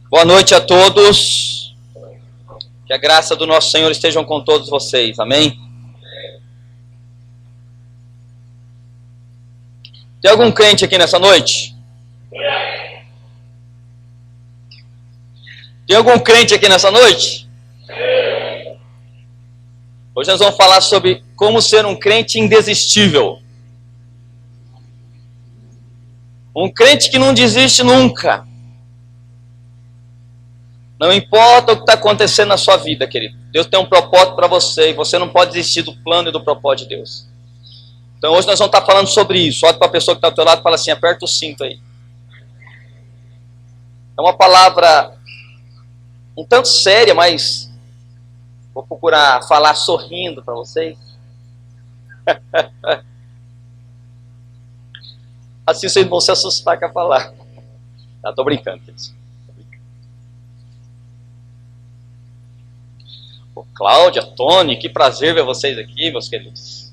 Boa noite a todos. Que a graça do nosso Senhor esteja com todos vocês. Amém? Tem algum crente aqui nessa noite? Tem algum crente aqui nessa noite? Hoje nós vamos falar sobre como ser um crente indesistível. Um crente que não desiste nunca. Não importa o que está acontecendo na sua vida, querido. Deus tem um propósito para você e você não pode desistir do plano e do propósito de Deus. Então hoje nós vamos estar falando sobre isso. Olha para a pessoa que está ao teu lado e fala assim, aperta o cinto aí. É uma palavra um tanto séria, mas vou procurar falar sorrindo para vocês. Assim vocês vão se assustar com a palavra. Estou brincando, queridos. Cláudia, Tony, que prazer ver vocês aqui, meus queridos.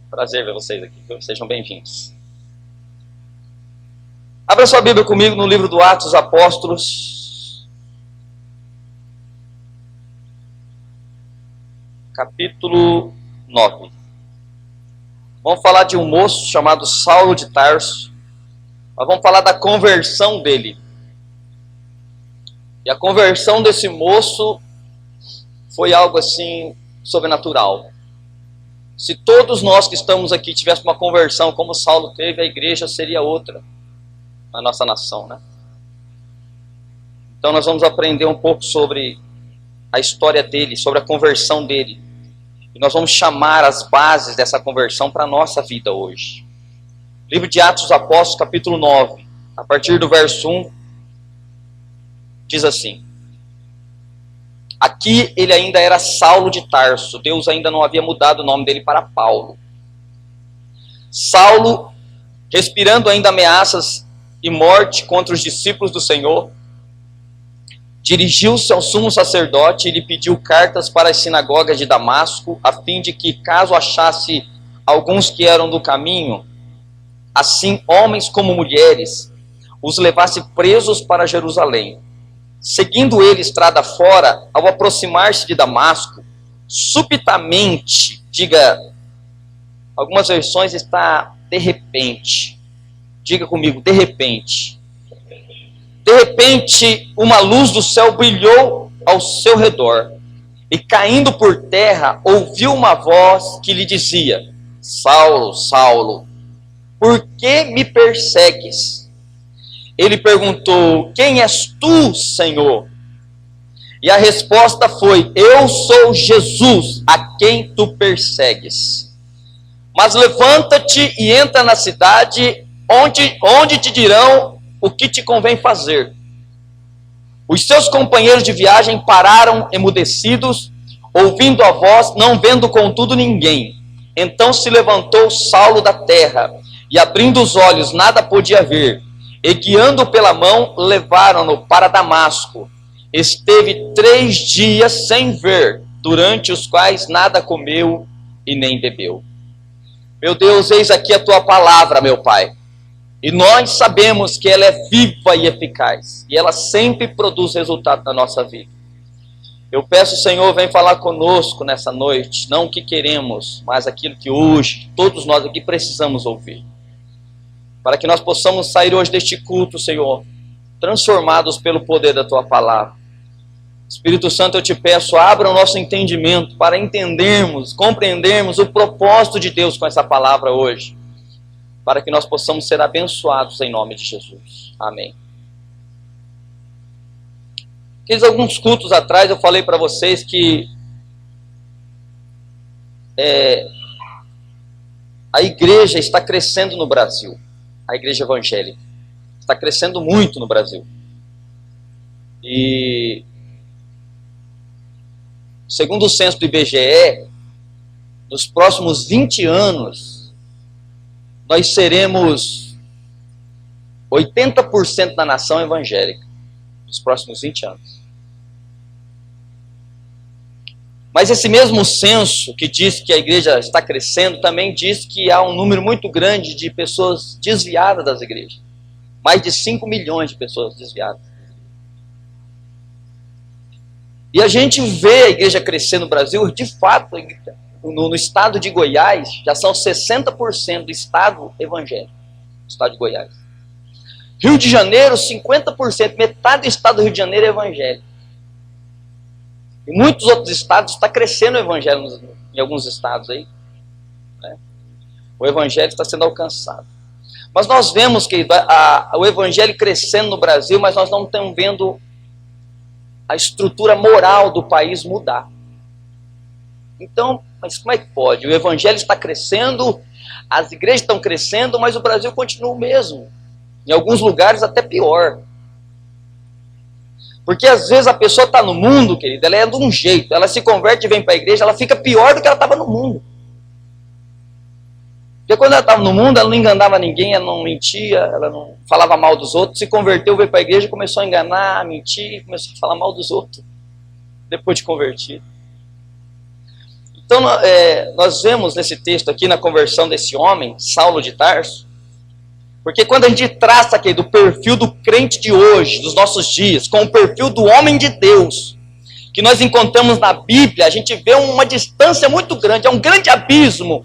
Prazer ver vocês aqui, sejam bem-vindos. Abra sua Bíblia comigo no livro do Atos dos Apóstolos, capítulo 9. Vamos falar de um moço chamado Saulo de Tarso, mas vamos falar da conversão dele. E a conversão desse moço foi algo assim sobrenatural. Se todos nós que estamos aqui tivéssemos uma conversão como Saulo teve, a igreja seria outra na nossa nação, né? Então nós vamos aprender um pouco sobre a história dele, sobre a conversão dele. E nós vamos chamar as bases dessa conversão para a nossa vida hoje. Livro de Atos dos Apóstolos, capítulo 9, a partir do verso 1, diz assim: aqui ele ainda era Saulo de Tarso, Deus ainda não havia mudado o nome dele para Paulo. Saulo, respirando ainda ameaças e morte contra os discípulos do Senhor, dirigiu-se ao sumo sacerdote e lhe pediu cartas para as sinagogas de Damasco, a fim de que, caso achasse alguns que eram do caminho, assim homens como mulheres, os levasse presos para Jerusalém. Seguindo ele estrada fora, ao aproximar-se de Damasco, subitamente, diga, algumas versões está de repente. Diga comigo, de repente. De repente, uma luz do céu brilhou ao seu redor, e caindo por terra, ouviu uma voz que lhe dizia: Saulo, Saulo, por que me persegues? Ele perguntou: quem és tu, Senhor? E a resposta foi: eu sou Jesus, a quem tu persegues. Mas levanta-te e entra na cidade, onde te dirão o que te convém fazer. Os seus companheiros de viagem pararam emudecidos, ouvindo a voz, não vendo contudo ninguém. Então se levantou Saulo da terra, e abrindo os olhos nada podia ver. E guiando pela mão, levaram-no para Damasco. Esteve 3 dias sem ver, durante os quais nada comeu e nem bebeu. Meu Deus, eis aqui a tua palavra, meu Pai. E nós sabemos que ela é viva e eficaz. E ela sempre produz resultado na nossa vida. Eu peço, Senhor, vem falar conosco nessa noite. Não o que queremos, mas aquilo que hoje todos nós aqui precisamos ouvir. Para que nós possamos sair hoje deste culto, Senhor, transformados pelo poder da Tua palavra. Espírito Santo, eu te peço, abra o nosso entendimento para entendermos, compreendermos o propósito de Deus com essa palavra hoje. Para que nós possamos ser abençoados em nome de Jesus. Amém. Alguns cultos atrás eu falei para vocês que a igreja está crescendo no Brasil. A igreja evangélica está crescendo muito no Brasil. E segundo o censo do IBGE, nos próximos 20 anos, nós seremos 80% da nação evangélica. Nos próximos 20 anos. Mas esse mesmo censo que diz que a igreja está crescendo, também diz que há um número muito grande de pessoas desviadas das igrejas. Mais de 5 milhões de pessoas desviadas. E a gente vê a igreja crescer no Brasil, de fato, no estado de Goiás, já são 60% do estado evangélico, no estado de Goiás. Rio de Janeiro, 50%, metade do estado do Rio de Janeiro é evangélico. Em muitos outros estados está crescendo o evangelho, em alguns estados aí. Né? O evangelho está sendo alcançado. Mas nós vemos, querido, o evangelho crescendo no Brasil, mas nós não estamos vendo a estrutura moral do país mudar. Então, mas como é que pode? O evangelho está crescendo, as igrejas estão crescendo, mas o Brasil continua o mesmo. Em alguns lugares até pior. Porque às vezes a pessoa está no mundo, querido, ela é de um jeito, ela se converte e vem para a igreja, ela fica pior do que ela estava no mundo. Porque quando ela estava no mundo, ela não enganava ninguém, ela não mentia, ela não falava mal dos outros, se converteu, veio para a igreja, começou a enganar, a mentir, começou a falar mal dos outros, depois de convertido. Então nós vemos nesse texto aqui, na conversão desse homem, Saulo de Tarso, porque quando a gente traça aqui do perfil do crente de hoje, dos nossos dias, com o perfil do homem de Deus, que nós encontramos na Bíblia, a gente vê uma distância muito grande, é um grande abismo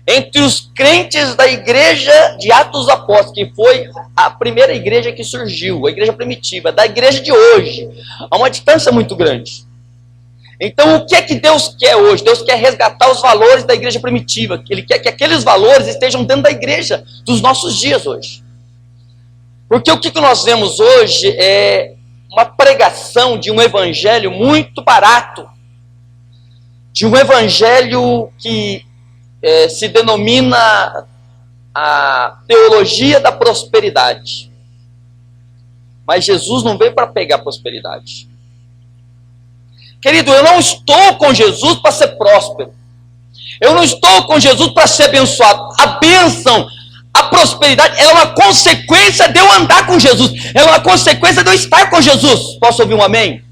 entre os crentes da igreja de Atos dos Apóstolos, que foi a primeira igreja que surgiu, a igreja primitiva, da igreja de hoje. Há uma distância muito grande. Então, o que é que Deus quer hoje? Deus quer resgatar os valores da igreja primitiva. Ele quer que aqueles valores estejam dentro da igreja dos nossos dias hoje. Porque o que nós vemos hoje é uma pregação de um evangelho muito barato. De um evangelho que se denomina a teologia da prosperidade. Mas Jesus não veio para pegar prosperidade. Querido, eu não estou com Jesus para ser próspero. Eu não estou com Jesus para ser abençoado. A bênção, a prosperidade, ela é uma consequência de eu andar com Jesus. Ela é uma consequência de eu estar com Jesus. Posso ouvir um amém?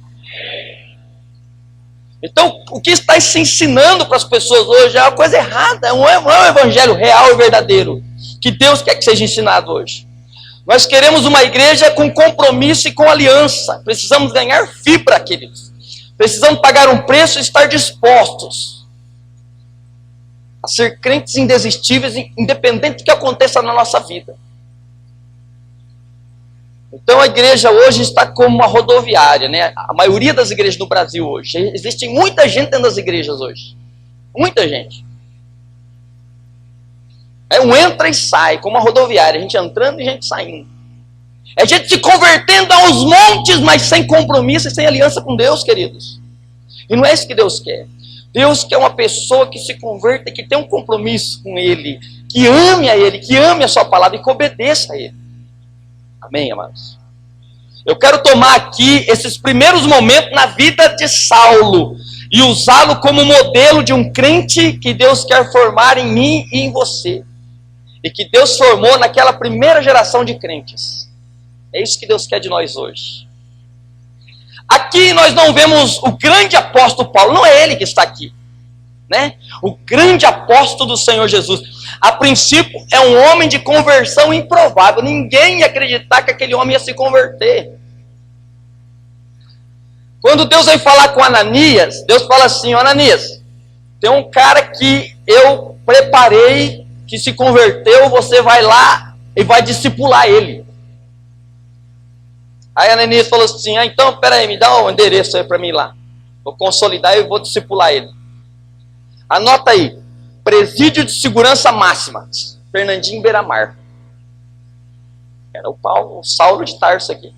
Então, o que está se ensinando para as pessoas hoje é uma coisa errada. Não é um evangelho real e verdadeiro que Deus quer que seja ensinado hoje. Nós queremos uma igreja com compromisso e com aliança. Precisamos ganhar fibra, queridos. Precisamos pagar um preço e estar dispostos a ser crentes indesistíveis, independente do que aconteça na nossa vida. Então a igreja hoje está como uma rodoviária, né? A maioria das igrejas no Brasil hoje. Existe muita gente dentro das igrejas hoje. Muita gente. É um entra e sai, como uma rodoviária. A gente entrando e gente saindo. É gente se convertendo aos montes, mas sem compromisso e sem aliança com Deus, queridos. E não é isso que Deus quer. Deus quer uma pessoa que se converta, que tenha um compromisso com Ele, que ame a Ele, que ame a sua palavra e que obedeça a Ele. Amém, amados? Eu quero tomar aqui esses primeiros momentos na vida de Saulo e usá-lo como modelo de um crente que Deus quer formar em mim e em você. E que Deus formou naquela primeira geração de crentes. É isso que Deus quer de nós hoje. Aqui nós não vemos o grande apóstolo Paulo, não é ele que está aqui, né? O grande apóstolo do Senhor Jesus. A princípio é um homem de conversão improvável. Ninguém ia acreditar que aquele homem ia se converter. Quando Deus vem falar com Ananias, Deus fala assim: Ananias, tem um cara que eu preparei, que se converteu, você vai lá e vai discipular ele. Aí Ananias falou assim: então, peraí, me dá o endereço aí para mim lá. Vou consolidar e vou discipular ele. Anota aí: Presídio de Segurança Máxima, Fernandinho Beiramar. Era o Saulo de Tarso aqui.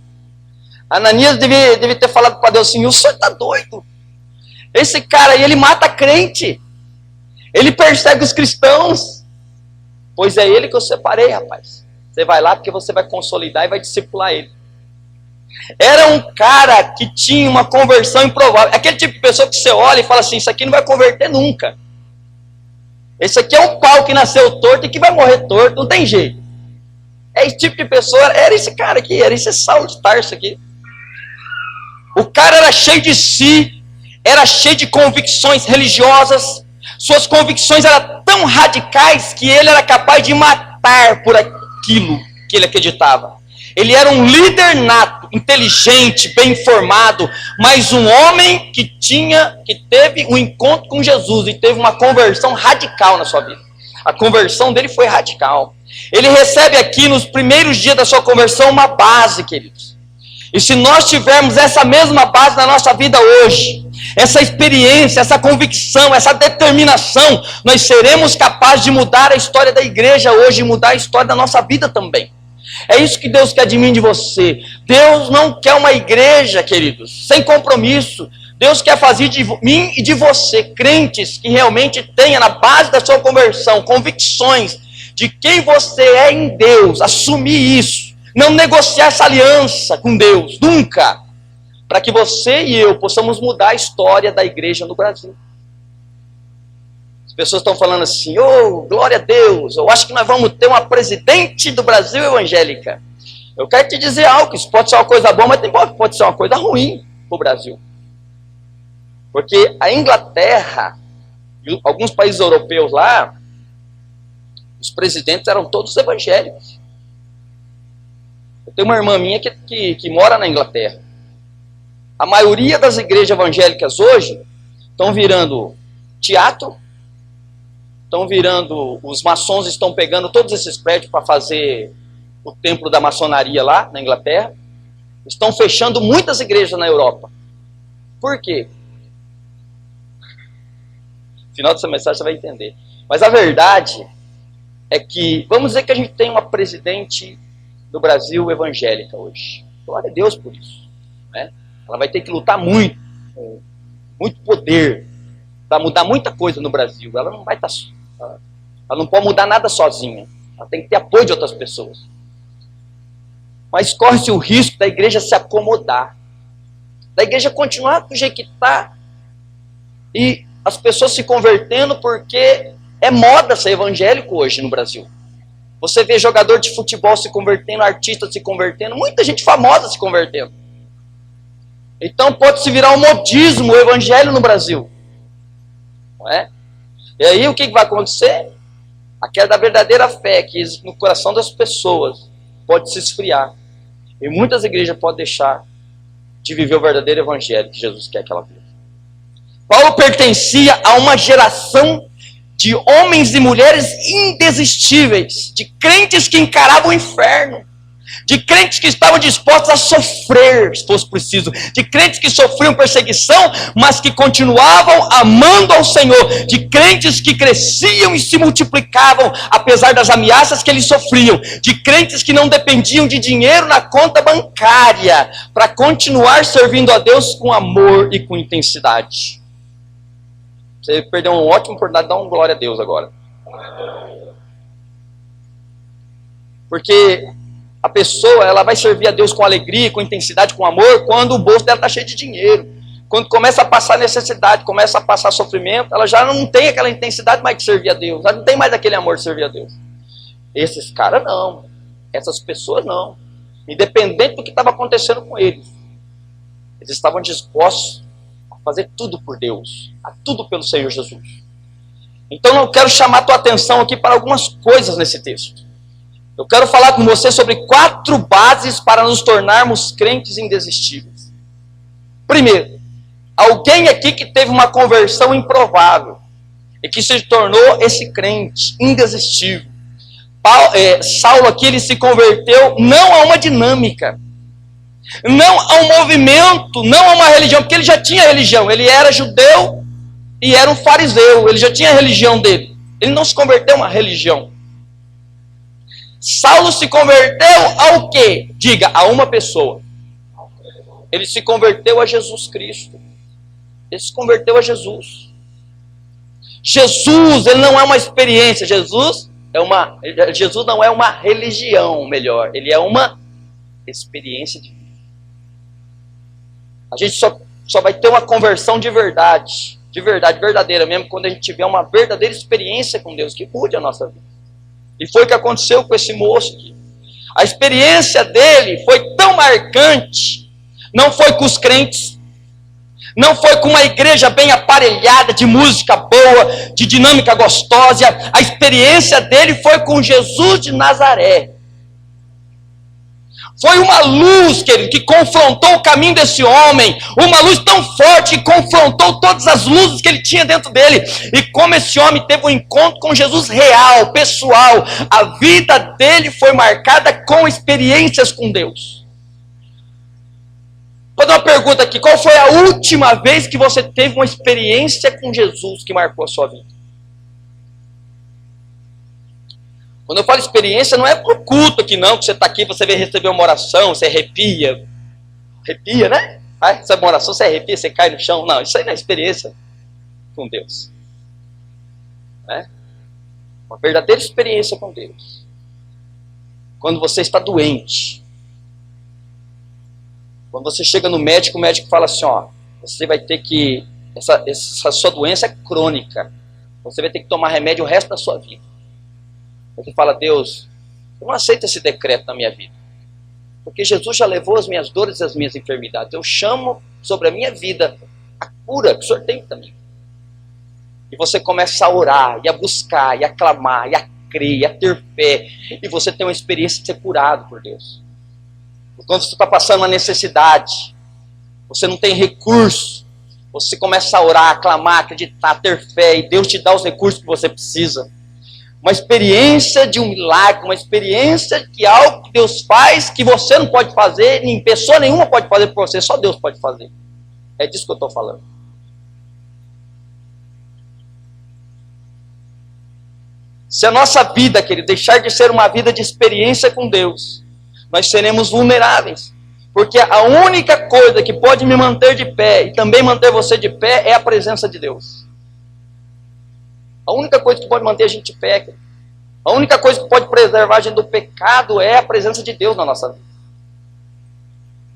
Ananias devia ter falado para Deus assim: o senhor está doido? Esse cara aí, ele mata crente. Ele persegue os cristãos. Pois é ele que eu separei, rapaz. Você vai lá porque você vai consolidar e vai discipular ele. Era um cara que tinha uma conversão improvável. Aquele tipo de pessoa que você olha e fala assim: isso aqui não vai converter nunca. Esse aqui é um pau que nasceu torto e que vai morrer torto, não tem jeito. É esse tipo de pessoa, era esse cara aqui, era esse Saulo de Tarso aqui. O cara era cheio de si, era cheio de convicções religiosas. Suas convicções eram tão radicais que ele era capaz de matar por aquilo que ele acreditava. Ele era um líder nato, inteligente, bem informado, mas um homem que teve um encontro com Jesus e teve uma conversão radical na sua vida. A conversão dele foi radical. Ele recebe aqui nos primeiros dias da sua conversão uma base, queridos. E se nós tivermos essa mesma base na nossa vida hoje, essa experiência, essa convicção, essa determinação, nós seremos capazes de mudar a história da igreja hoje e mudar a história da nossa vida também. É isso que Deus quer de mim e de você. Deus não quer uma igreja, queridos, sem compromisso. Deus quer fazer de mim e de você crentes que realmente tenha na base da sua conversão convicções de quem você é em Deus. Assumir isso. Não negociar essa aliança com Deus, nunca. Para que você e eu possamos mudar a história da igreja no Brasil. As pessoas estão falando assim, glória a Deus, eu acho que nós vamos ter uma presidente do Brasil evangélica. Eu quero te dizer algo, isso pode ser uma coisa boa, mas pode ser uma coisa ruim para o Brasil. Porque a Inglaterra, e alguns países europeus lá, os presidentes eram todos evangélicos. Eu tenho uma irmã minha que mora na Inglaterra. A maioria das igrejas evangélicas hoje estão virando teatro, os maçons estão pegando todos esses prédios para fazer o templo da maçonaria lá na Inglaterra. Estão fechando muitas igrejas na Europa. Por quê? No final dessa mensagem você vai entender. Mas a verdade é que, vamos dizer que a gente tem uma presidente do Brasil evangélica hoje. Glória a Deus por isso. Né? Ela vai ter que lutar muito, com muito poder, para mudar muita coisa no Brasil. Ela não vai estar, ela não pode mudar nada sozinha. Ela tem que ter apoio de outras pessoas. Mas corre-se o risco da igreja se acomodar, da igreja continuar do jeito que está, e as pessoas se convertendo porque é moda ser evangélico hoje no Brasil. Você vê jogador de futebol se convertendo, artista se convertendo, muita gente famosa se convertendo. Então pode-se virar um modismo o evangelho no Brasil. Não é? E aí o que vai acontecer? A queda da verdadeira fé que existe no coração das pessoas pode se esfriar. E muitas igrejas podem deixar de viver o verdadeiro evangelho que Jesus quer que ela viva. Paulo pertencia a uma geração de homens e mulheres indesistíveis, de crentes que encaravam o inferno, de crentes que estavam dispostos a sofrer, se fosse preciso, de crentes que sofriam perseguição, mas que continuavam amando ao Senhor, de crentes que cresciam e se multiplicavam, apesar das ameaças que eles sofriam, de crentes que não dependiam de dinheiro na conta bancária, para continuar servindo a Deus com amor e com intensidade. Você perdeu uma ótima oportunidade de dar um glória a Deus agora. Porque a pessoa, ela vai servir a Deus com alegria, com intensidade, com amor, quando o bolso dela está cheio de dinheiro. Quando começa a passar necessidade, começa a passar sofrimento, ela já não tem aquela intensidade mais de servir a Deus. Ela não tem mais aquele amor de servir a Deus. Esses caras não. Essas pessoas não. Independente do que estava acontecendo com eles. Eles estavam dispostos fazer tudo por Deus, a tudo pelo Senhor Jesus. Então eu quero chamar a tua atenção aqui para algumas coisas nesse texto. Eu quero falar com você sobre 4 bases para nos tornarmos crentes indesistíveis. Primeiro, alguém aqui que teve uma conversão improvável e que se tornou esse crente indesistível. Saulo aqui, ele se converteu não a uma dinâmica, não a um movimento, não a uma religião, porque ele já tinha religião, ele era judeu e era um fariseu, ele já tinha a religião dele, ele não se converteu a uma religião. Saulo se converteu ao quê? Diga, a uma pessoa. Ele se converteu a Jesus Cristo. Ele se converteu a Jesus. Jesus, ele não é uma experiência, Jesus não é uma religião, melhor, ele é uma experiência de vida. A gente só vai ter uma conversão de verdade, verdadeira mesmo, quando a gente tiver uma verdadeira experiência com Deus, que mude a nossa vida. E foi o que aconteceu com esse moço aqui. A experiência dele foi tão marcante, não foi com os crentes, não foi com uma igreja bem aparelhada, de música boa, de dinâmica gostosa. A experiência dele foi com Jesus de Nazaré. Foi uma luz, querido, que confrontou o caminho desse homem. Uma luz tão forte que confrontou todas as luzes que ele tinha dentro dele. E como esse homem teve um encontro com Jesus real, pessoal, a vida dele foi marcada com experiências com Deus. Vou dar uma pergunta aqui. Qual foi a última vez que você teve uma experiência com Jesus que marcou a sua vida? Quando eu falo experiência, não é pro culto aqui não, que você está aqui, você vai receber uma oração, você arrepia. Arrepia, né? Ah, recebe uma oração, você arrepia, você cai no chão. Não, isso aí não é experiência com Deus. Né? Uma verdadeira experiência com Deus. Quando você está doente. Quando você chega no médico, o médico fala assim, ó, você vai ter que, essa sua doença é crônica. Você vai ter que tomar remédio o resto da sua vida. Você fala, Deus, eu não aceito esse decreto na minha vida. Porque Jesus já levou as minhas dores e as minhas enfermidades. Eu chamo sobre a minha vida a cura que o Senhor tem também. E você começa a orar, e a buscar, e a clamar, e a crer, e a ter fé. E você tem uma experiência de ser curado por Deus. Quando você está passando uma necessidade, você não tem recurso, você começa a orar, a clamar, acreditar, ter fé, e Deus te dá os recursos que você precisa. Uma experiência de um milagre, uma experiência que algo que Deus faz, que você não pode fazer, nem pessoa nenhuma pode fazer por você, só Deus pode fazer. É disso que eu estou falando. Se a nossa vida, querido, deixar de ser uma vida de experiência com Deus, nós seremos vulneráveis. Porque a única coisa que pode me manter de pé e também manter você de pé é a presença de Deus. A única coisa que pode manter a gente de pé, a única coisa que pode preservar a gente do pecado é a presença de Deus na nossa vida.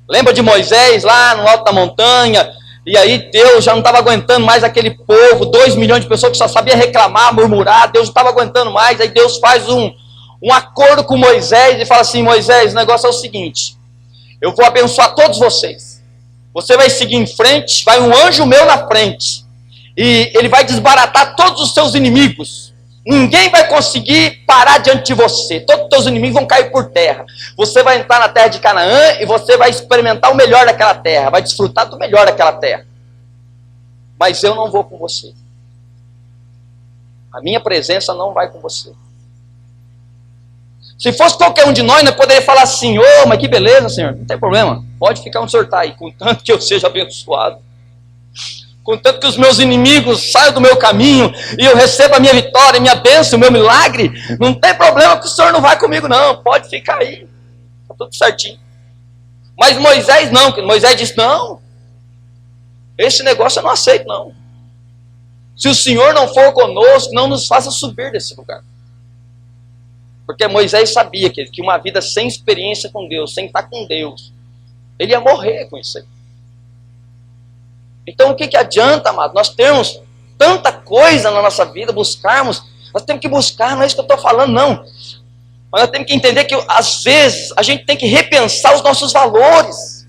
Lembra de Moisés lá no alto da montanha? E aí Deus já não estava aguentando mais aquele povo, 2 milhões de pessoas que só sabia reclamar, murmurar. Deus não estava aguentando mais. Aí Deus faz um acordo com Moisés e fala assim, Moisés, o negócio é o seguinte, eu vou abençoar todos vocês. Você vai seguir em frente, vai um anjo meu na frente. E ele vai desbaratar todos os seus inimigos. Ninguém vai conseguir parar diante de você. Todos os seus inimigos vão cair por terra. Você vai entrar na terra de Canaã e você vai experimentar o melhor daquela terra. Vai desfrutar do melhor daquela terra. Mas eu não vou com você. A minha presença não vai com você. Se fosse qualquer um de nós poderia falar assim, ô, mas que beleza, Senhor. Não tem problema. Pode ficar onde o Senhor está aí, contanto que eu seja abençoado. Contanto que os meus inimigos saiam do meu caminho e eu receba a minha vitória, a minha bênção, o meu milagre, não tem problema que o Senhor não vai comigo não, pode ficar aí, está tudo certinho. Mas Moisés não, Moisés disse, não, esse negócio eu não aceito não. Se o Senhor não for conosco, não nos faça subir desse lugar. Porque Moisés sabia que uma vida sem experiência com Deus, sem estar com Deus, ele ia morrer com isso aí. Então o que adianta, amado? Nós temos tanta coisa na nossa vida, buscarmos, nós temos que buscar, não é isso que eu estou falando, não. Mas nós temos que entender que às vezes a gente tem que repensar os nossos valores.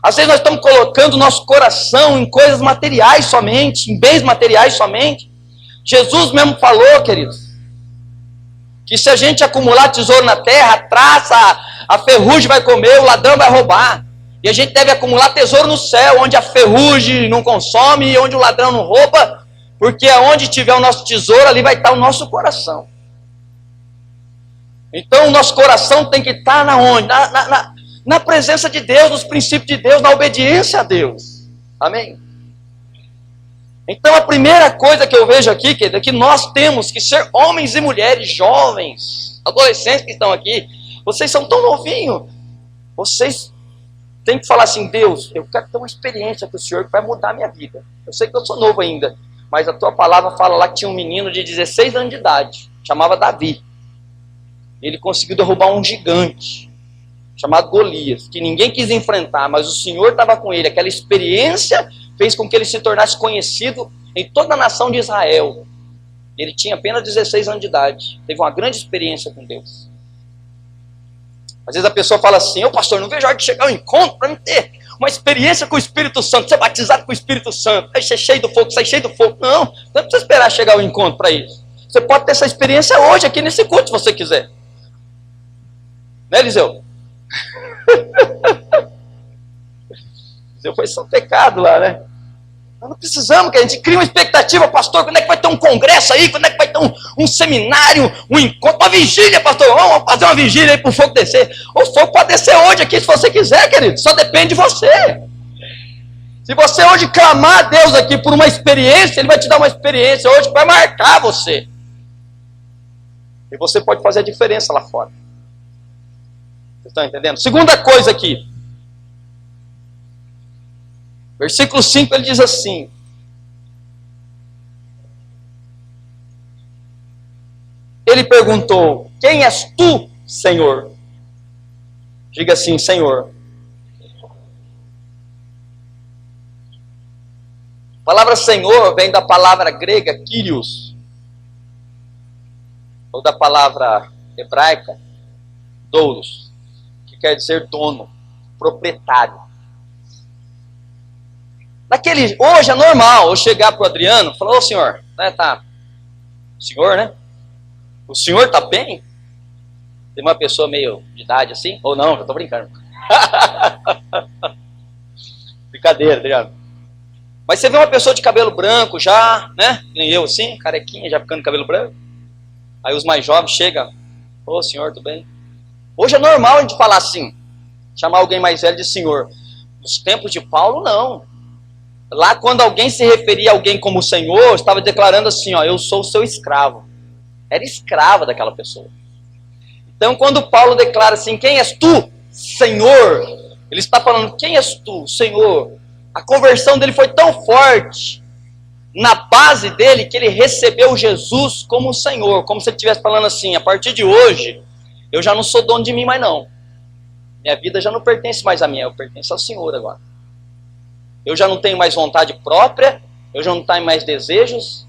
Às vezes nós estamos colocando o nosso coração em coisas materiais somente, em bens materiais somente. Jesus mesmo falou, queridos, que se a gente acumular tesouro na terra, a traça, a ferrugem vai comer, o ladrão vai roubar. E a gente deve acumular tesouro no céu, onde a ferrugem não consome e onde o ladrão não rouba, porque aonde tiver o nosso tesouro, ali vai estar o nosso coração. Então o nosso coração tem que estar na onde? Na presença de Deus, nos princípios de Deus, na obediência a Deus. Amém? Então a primeira coisa que eu vejo aqui, querido, é que nós temos que ser homens e mulheres, jovens, adolescentes que estão aqui. Vocês são tão novinhos. Vocês tem que falar assim, Deus, eu quero ter uma experiência com o Senhor que vai mudar a minha vida. Eu sei que eu sou novo ainda, mas a tua palavra fala lá que tinha um menino de 16 anos de idade, chamava Davi. Ele conseguiu derrubar um gigante, chamado Golias, que ninguém quis enfrentar, mas o Senhor estava com ele. Aquela experiência fez com que ele se tornasse conhecido em toda a nação de Israel. Ele tinha apenas 16 anos de idade, teve uma grande experiência com Deus. Às vezes a pessoa fala assim, ô pastor, não vejo a hora de chegar ao encontro para me ter uma experiência com o Espírito Santo, ser batizado com o Espírito Santo, aí ser cheio do fogo, sai cheio do fogo. Não precisa esperar chegar ao encontro para isso. Você pode ter essa experiência hoje, aqui nesse culto, se você quiser. Né, Eliseu? Foi só pecado lá, né? Nós não precisamos, que a gente cria uma expectativa, pastor, quando é que vai ter um congresso aí? Quando é que vai ter um seminário, um encontro, uma vigília, pastor? Vamos fazer uma vigília aí para o fogo descer. O fogo pode descer hoje aqui, se você quiser, querido. Só depende de você. Se você hoje clamar a Deus aqui por uma experiência, Ele vai te dar uma experiência hoje que vai marcar você. E você pode fazer a diferença lá fora. Vocês estão entendendo? Segunda coisa aqui. Versículo 5, ele diz assim: ele perguntou, quem és tu, Senhor? Diga assim, Senhor. A palavra Senhor vem da palavra grega Kyrios, ou da palavra hebraica doulos, que quer dizer dono, proprietário. Hoje é normal eu chegar para o Adriano e falar, ô senhor, né, tá, senhor, né? O senhor tá bem? Tem uma pessoa meio de idade assim? Ou não, eu tô brincando. Brincadeira, Adriano. Mas você vê uma pessoa de cabelo branco já, né? Nem eu assim, carequinha, já ficando cabelo branco. Aí os mais jovens chegam, ô senhor, tudo bem? Hoje é normal a gente falar assim, chamar alguém mais velho de senhor. Nos tempos de Paulo, não. Lá, quando alguém se referia a alguém como Senhor, estava declarando assim, ó, eu sou o seu escravo. Era escrava daquela pessoa. Então, quando Paulo declara assim, quem és tu, Senhor? Ele está falando, quem és tu, Senhor? A conversão dele foi tão forte, na base dele, que ele recebeu Jesus como Senhor. Como se ele estivesse falando assim, a partir de hoje, eu já não sou dono de mim mais não. Minha vida já não pertence mais a mim, eu pertenço ao Senhor agora. Eu já não tenho mais vontade própria, eu já não tenho mais desejos,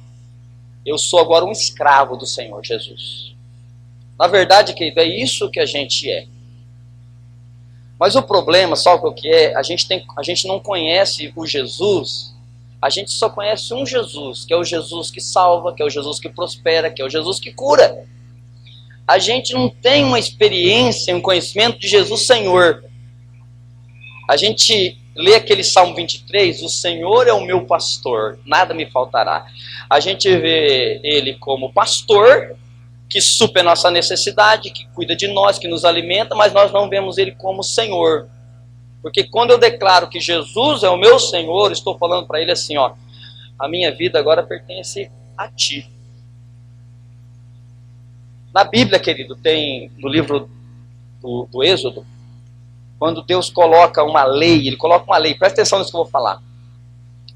eu sou agora um escravo do Senhor Jesus. Na verdade, querido, é isso que a gente é. Mas o problema, sabe o que é? A gente não conhece o Jesus, a gente só conhece um Jesus, que é o Jesus que salva, que é o Jesus que prospera, que é o Jesus que cura. A gente não tem uma experiência, um conhecimento de Jesus Senhor. A gente lê aquele Salmo 23, o Senhor é o meu pastor, nada me faltará. A gente vê Ele como pastor, que supre a nossa necessidade, que cuida de nós, que nos alimenta, mas nós não vemos Ele como Senhor. Porque quando eu declaro que Jesus é o meu Senhor, estou falando para Ele assim, ó, a minha vida agora pertence a Ti. Na Bíblia, querido, tem no livro do Êxodo, quando Deus coloca uma lei, Ele coloca uma lei, presta atenção nisso que eu vou falar.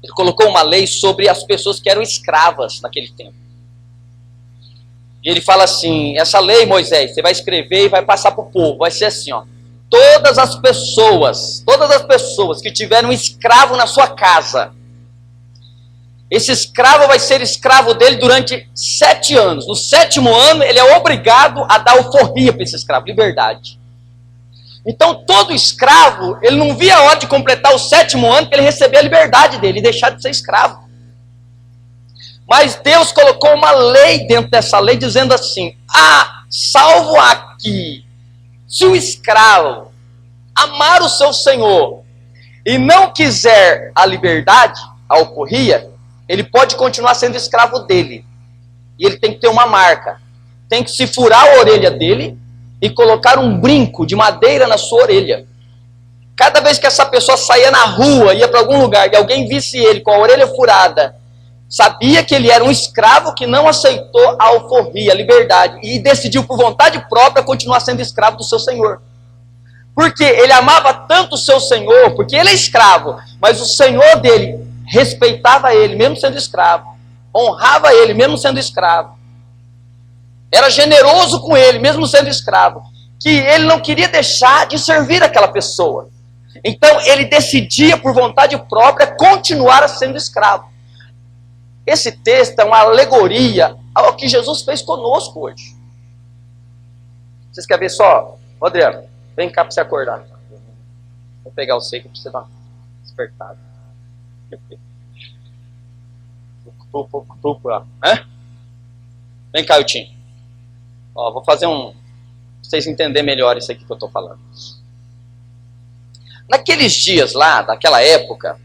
Ele colocou uma lei sobre as pessoas que eram escravas naquele tempo. E Ele fala assim, essa lei, Moisés, você vai escrever e vai passar para o povo, vai ser assim, ó. Todas as pessoas que tiveram um escravo na sua casa, esse escravo vai ser escravo dele durante 7 anos. No 7º ano, ele é obrigado a dar alforria para esse escravo, liberdade. Então, todo escravo, ele não via a hora de completar o 7º ano para ele receber a liberdade dele e deixar de ser escravo. Mas Deus colocou uma lei dentro dessa lei, dizendo assim, salvo aqui, se o escravo amar o seu senhor e não quiser a liberdade, a alforria, ele pode continuar sendo escravo dele. E ele tem que ter uma marca. Tem que se furar a orelha dele e colocar um brinco de madeira na sua orelha. Cada vez que essa pessoa saía na rua, ia para algum lugar, e alguém visse ele com a orelha furada, sabia que ele era um escravo que não aceitou a alforria, a liberdade, e decidiu por vontade própria continuar sendo escravo do seu senhor. Porque ele amava tanto o seu senhor, porque ele é escravo, mas o senhor dele respeitava ele, mesmo sendo escravo, honrava ele, mesmo sendo escravo, era generoso com ele, mesmo sendo escravo, que ele não queria deixar de servir aquela pessoa. Então ele decidia por vontade própria continuar sendo escravo. Esse texto é uma alegoria ao que Jesus fez conosco hoje. Vocês querem ver só? Adriano, vem cá para você acordar. Vou pegar o seco para você dar uma despertada. Vem cá, Eutinho. Ó, vou fazer pra vocês entenderem melhor isso aqui que eu estou falando. Naqueles dias lá, daquela época,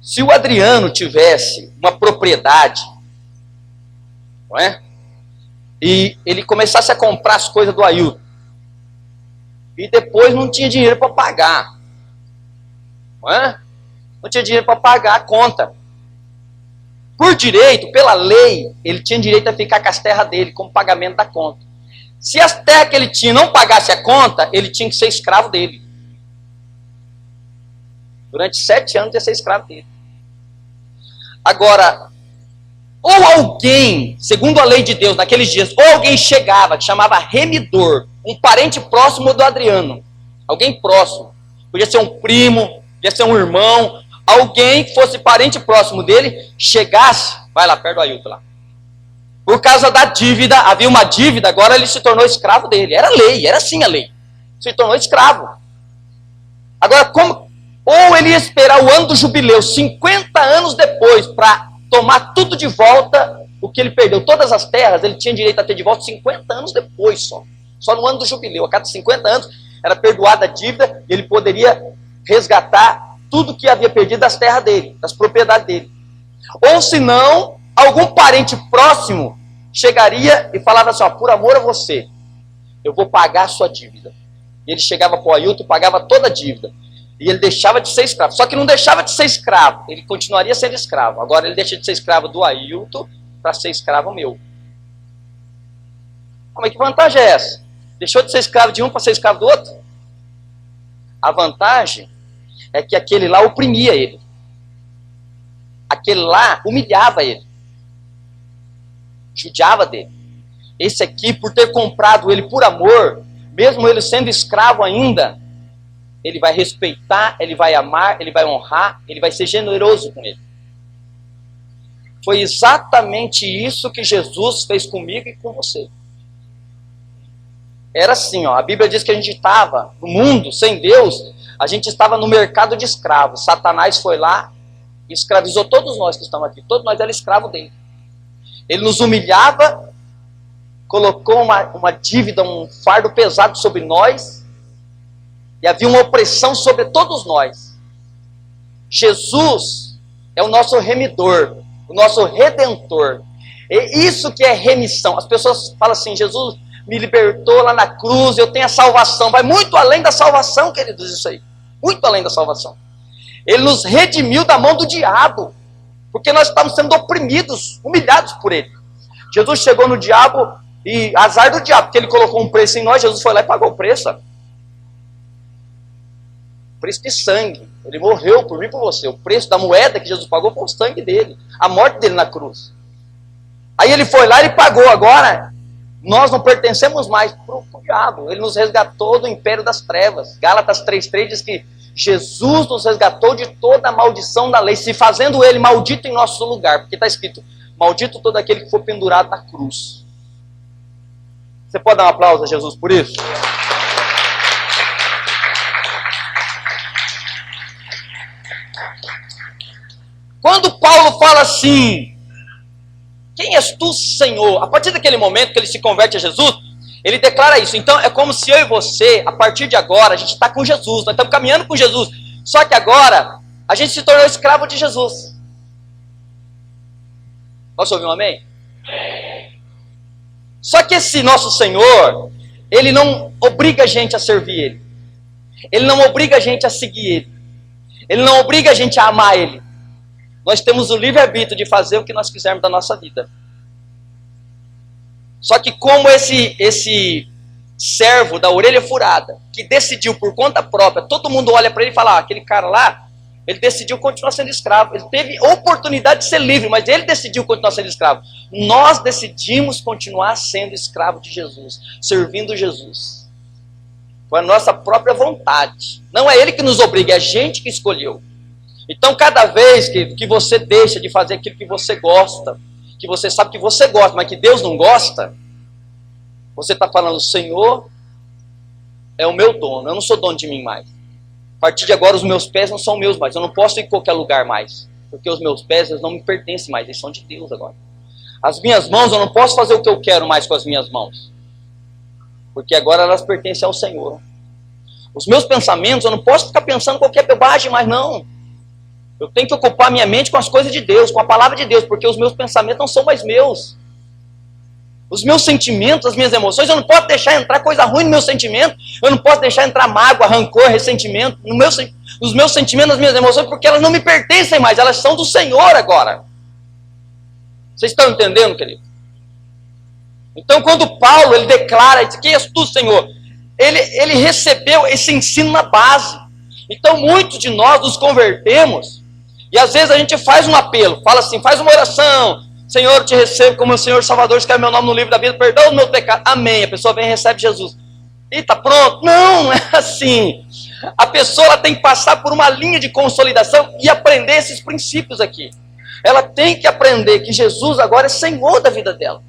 se o Adriano tivesse uma propriedade, não é? E ele começasse a comprar as coisas do Ailton, e depois não tinha dinheiro para pagar, não é? Não tinha dinheiro para pagar a conta. Por direito, pela lei, ele tinha direito a ficar com as terras dele, como pagamento da conta. Se as terras que ele tinha não pagasse a conta, ele tinha que ser escravo dele. Durante 7 anos ia ser escravo dele. Agora, ou alguém, segundo a lei de Deus, naqueles dias, ou alguém chegava, que chamava remidor, um parente próximo do Adriano, alguém próximo, podia ser um primo, podia ser um irmão, alguém que fosse parente próximo dele, chegasse, vai lá perto do Ailton lá. Por causa da dívida, havia uma dívida, agora ele se tornou escravo dele. Era lei, era assim a lei. Se tornou escravo. Agora, como? Ou ele ia esperar o ano do jubileu, 50 anos depois, para tomar tudo de volta, o que ele perdeu. Todas as terras, ele tinha direito a ter de volta 50 anos depois só. Só no ano do jubileu. A cada 50 anos, era perdoada a dívida, e ele poderia resgatar tudo que havia perdido das terras dele, das propriedades dele. Ou se não, algum parente próximo chegaria e falava assim, ó, por amor a você, eu vou pagar a sua dívida. E ele chegava para o Ailton e pagava toda a dívida. E ele deixava de ser escravo. Só que não deixava de ser escravo, ele continuaria sendo escravo. Agora ele deixa de ser escravo do Ailton para ser escravo meu. Mas que vantagem é essa? Deixou de ser escravo de um para ser escravo do outro? A vantagem é que aquele lá oprimia ele. Aquele lá humilhava ele. Judiava dele. Esse aqui, por ter comprado ele por amor, mesmo ele sendo escravo ainda, ele vai respeitar, ele vai amar, ele vai honrar, ele vai ser generoso com ele. Foi exatamente isso que Jesus fez comigo e com você. Era assim, ó, a Bíblia diz que a gente estava no mundo sem Deus, a gente estava no mercado de escravos. Satanás foi lá e escravizou todos nós que estamos aqui. Todos nós éramos escravos dele. Ele nos humilhava, colocou uma dívida, um fardo pesado sobre nós, e havia uma opressão sobre todos nós. Jesus é o nosso remidor, o nosso redentor. E isso que é remissão. As pessoas falam assim, Jesus me libertou lá na cruz, eu tenho a salvação. Vai muito além da salvação, queridos, isso aí. Muito além da salvação. Ele nos redimiu da mão do diabo, porque nós estávamos sendo oprimidos, humilhados por ele. Jesus chegou no diabo e azar do diabo, porque ele colocou um preço em nós, Jesus foi lá e pagou o preço. O preço de sangue. Ele morreu por mim e por você. O preço da moeda que Jesus pagou foi o sangue dele, a morte dele na cruz. Aí ele foi lá e pagou. Agora, nós não pertencemos mais para o diabo. Ele nos resgatou do império das trevas. Gálatas 3,3 diz que Jesus nos resgatou de toda a maldição da lei, se fazendo ele maldito em nosso lugar. Porque está escrito, maldito todo aquele que for pendurado na cruz. Você pode dar um aplauso a Jesus por isso? Quando Paulo fala assim, quem és tu, Senhor? A partir daquele momento que ele se converte a Jesus, ele declara isso. Então é como se eu e você, a partir de agora, a gente está com Jesus, nós estamos caminhando com Jesus. Só que agora, a gente se tornou escravo de Jesus. Posso ouvir um amém? Só que esse nosso Senhor, ele não obriga a gente a servir Ele. Ele não obriga a gente a seguir Ele. Ele não obriga a gente a amar Ele. Nós temos o livre-arbítrio de fazer o que nós quisermos da nossa vida. Só que como esse servo da orelha furada, que decidiu por conta própria, todo mundo olha para ele e fala, aquele cara lá, ele decidiu continuar sendo escravo. Ele teve oportunidade de ser livre, mas ele decidiu continuar sendo escravo. Nós decidimos continuar sendo escravo de Jesus, servindo Jesus. Foi a nossa própria vontade. Não é Ele que nos obriga, é a gente que escolheu. Então, cada vez que você deixa de fazer aquilo que você gosta, que você sabe que você gosta, mas que Deus não gosta, você está falando, Senhor é o meu dono, eu não sou dono de mim mais. A partir de agora, os meus pés não são meus mais, eu não posso ir em qualquer lugar mais, porque os meus pés eles não me pertencem mais, eles são de Deus agora. As minhas mãos, eu não posso fazer o que eu quero mais com as minhas mãos, porque agora elas pertencem ao Senhor. Os meus pensamentos, eu não posso ficar pensando qualquer bobagem mais não. Eu tenho que ocupar minha mente com as coisas de Deus, com a palavra de Deus, porque os meus pensamentos não são mais meus. Os meus sentimentos, as minhas emoções, eu não posso deixar entrar coisa ruim no meu sentimento, eu não posso deixar entrar mágoa, rancor, ressentimento nos meus sentimentos, nas minhas emoções, porque elas não me pertencem mais, elas são do Senhor agora. Vocês estão entendendo, querido? Então, quando Paulo, ele declara, ele diz, quem és tu, Senhor? Ele recebeu esse ensino na base. Então, muitos de nós nos convertemos, e às vezes a gente faz um apelo, fala assim, faz uma oração, Senhor, eu te recebo como o Senhor Salvador, escreve meu nome no livro da vida, perdão o meu pecado, amém. A pessoa vem e recebe Jesus. E está pronto? Não é assim. A pessoa ela tem que passar por uma linha de consolidação e aprender esses princípios aqui. Ela tem que aprender que Jesus agora é Senhor da vida dela.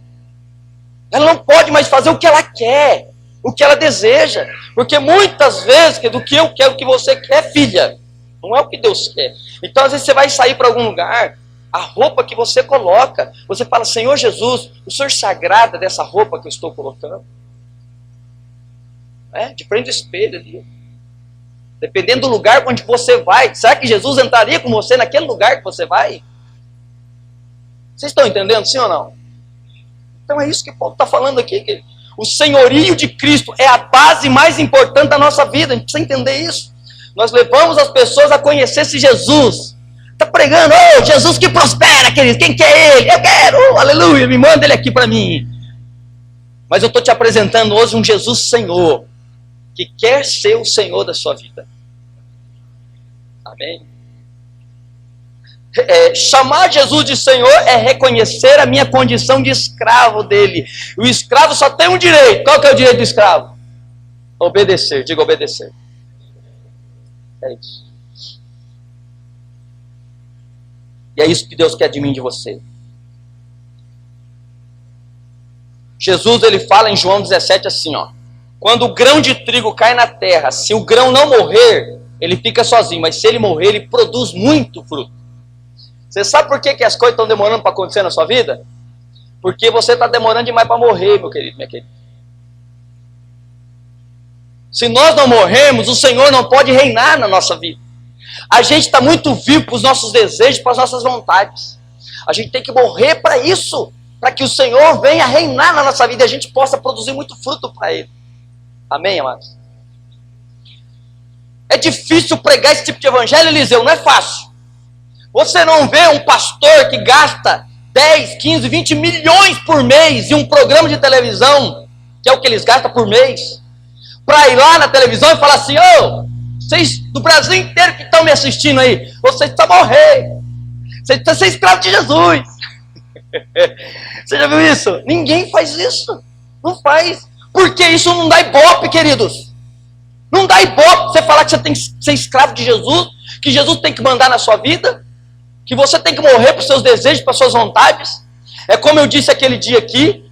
Ela não pode mais fazer o que ela quer, o que ela deseja. Porque muitas vezes, do que eu quero, o que você quer, filha, não é o que Deus quer. Então, às vezes você vai sair para algum lugar, a roupa que você coloca, você fala, Senhor Jesus, o Senhor se agrada dessa roupa que eu estou colocando? De frente do espelho ali. Dependendo do lugar onde você vai, será que Jesus entraria com você naquele lugar que você vai? Vocês estão entendendo, sim ou não? Então é isso que Paulo está falando aqui, que o senhorio de Cristo é a base mais importante da nossa vida, a gente precisa entender isso. Nós levamos as pessoas a conhecer esse Jesus. Está pregando, oh, Jesus que prospera, querido, quem quer ele? Eu quero, aleluia, me manda ele aqui para mim. Mas eu estou te apresentando hoje um Jesus Senhor, que quer ser o Senhor da sua vida. Amém? Chamar Jesus de Senhor é reconhecer a minha condição de escravo dele. O escravo só tem um direito. Qual que é o direito do escravo? Obedecer, diga obedecer. É isso. E é isso que Deus quer de mim e de você. Jesus, ele fala em João 17 assim, ó. Quando o grão de trigo cai na terra, se o grão não morrer, ele fica sozinho. Mas se ele morrer, ele produz muito fruto. Você sabe por que as coisas estão demorando para acontecer na sua vida? Porque você está demorando demais para morrer, meu querido, minha querida. Se nós não morrermos, o Senhor não pode reinar na nossa vida. A gente está muito vivo para os nossos desejos, para as nossas vontades. A gente tem que morrer para isso, para que o Senhor venha reinar na nossa vida e a gente possa produzir muito fruto para Ele. Amém, amados? É difícil pregar esse tipo de evangelho, Eliseu, não é fácil. Você não vê um pastor que gasta 10, 15, 20 milhões por mês em um programa de televisão, que é o que eles gastam por mês, para ir lá na televisão e falar assim, ô, vocês do Brasil inteiro que estão me assistindo aí, vocês precisam morrer, vocês precisam ser escravos de Jesus. Você já viu isso? Ninguém faz isso, não faz, porque isso não dá ibope, queridos. Não dá ibope você falar que você tem que ser escravo de Jesus, que Jesus tem que mandar na sua vida, que você tem que morrer para os seus desejos, para as suas vontades. É como eu disse aquele dia aqui,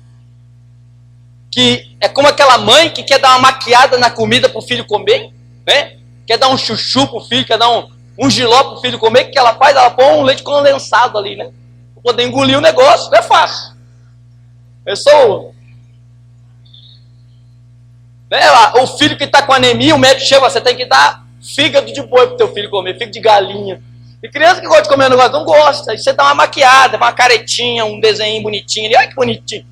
que é como aquela mãe que quer dar uma maquiada na comida para o filho comer, né? Quer dar um chuchu para o filho, quer dar um jiló para o filho comer, o que ela faz? Ela põe um leite condensado ali, né? Para poder engolir o negócio, não é fácil. O filho que está com anemia, o médico chama, você tem que dar fígado de boi para o teu filho comer, fígado de galinha. E criança que gosta de comer um negócio não gosta. Aí você dá uma maquiada, uma caretinha, um desenho bonitinho ali. Olha que bonitinho.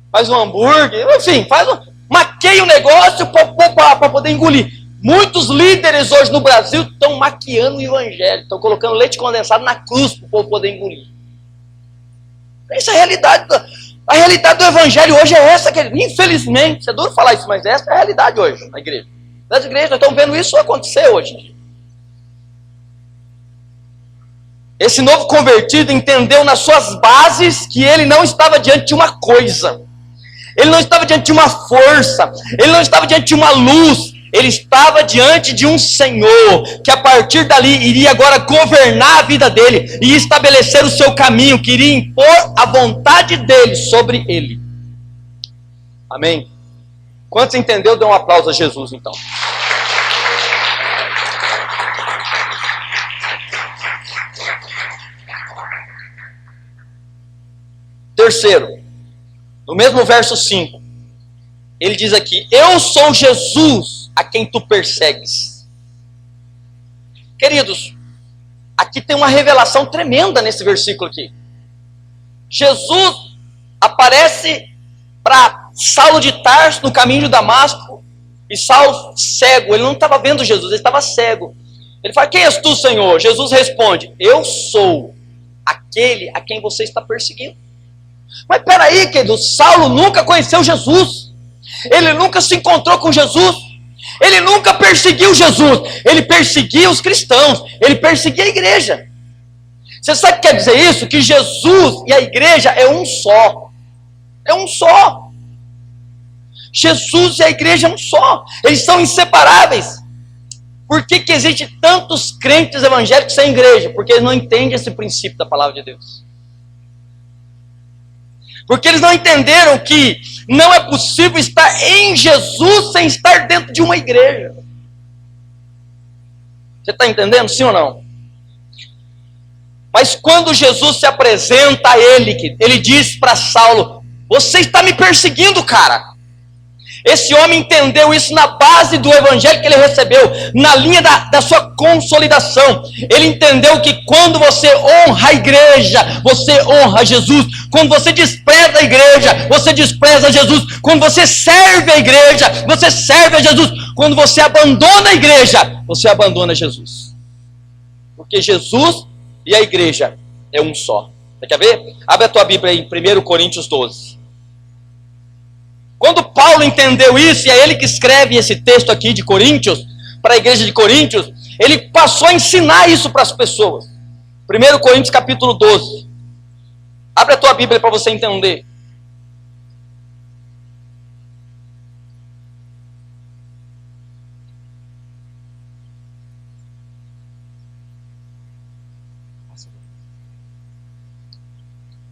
Faz um hambúrguer, enfim, maqueia o negócio para poder engolir. Muitos líderes hoje no Brasil estão maquiando o evangelho, estão colocando leite condensado na cruz para o povo poder engolir. Essa é a realidade. A realidade do evangelho hoje é essa, querido. Infelizmente, é duro falar isso, mas essa é a realidade hoje na igreja. Nas igrejas nós estamos vendo isso acontecer hoje. Esse novo convertido entendeu nas suas bases que ele não estava diante de uma coisa. Ele não estava diante de uma força. Ele não estava diante de uma luz. Ele estava diante de um Senhor, que a partir dali iria agora governar a vida dele e estabelecer o seu caminho, que iria impor a vontade dele sobre ele. Amém? Quantos entendeu? Dê um aplauso a Jesus então. Terceiro, no mesmo verso 5, ele diz aqui, eu sou Jesus, a quem tu persegues. Queridos, aqui tem uma revelação tremenda nesse versículo aqui. Jesus aparece para Saulo de Tarso no caminho de Damasco, e Saulo cego, ele não estava vendo Jesus, ele estava cego. Ele fala: quem és tu, Senhor? Jesus responde: eu sou aquele a quem você está perseguindo. Mas peraí, querido, Saulo nunca conheceu Jesus, ele nunca se encontrou com Jesus, ele nunca perseguiu Jesus, ele perseguia os cristãos, ele perseguia a igreja. Você sabe o que quer dizer isso? Que Jesus e a igreja é um só. É um só. Jesus e a igreja é um só. Eles são inseparáveis. Por que existe tantos crentes evangélicos sem igreja? Porque eles não entendem esse princípio da palavra de Deus. Porque eles não entenderam que não é possível estar em Jesus sem estar dentro de uma igreja. Você está entendendo, sim ou não? Mas quando Jesus se apresenta a ele diz para Saulo: você está me perseguindo, cara. Esse homem entendeu isso na base do evangelho que ele recebeu, na linha da sua consolidação. Ele entendeu que quando você honra a igreja, você honra Jesus. Quando você despreza a igreja, você despreza Jesus. Quando você serve a igreja, você serve a Jesus. Quando você abandona a igreja, você abandona Jesus. Porque Jesus e a igreja é um só. Você quer ver? Abre a tua Bíblia aí em 1 Coríntios 12. Quando Paulo entendeu isso, e é ele que escreve esse texto aqui de Coríntios, para a igreja de Coríntios, ele passou a ensinar isso para as pessoas. 1 Coríntios capítulo 12. Abre a tua Bíblia para você entender.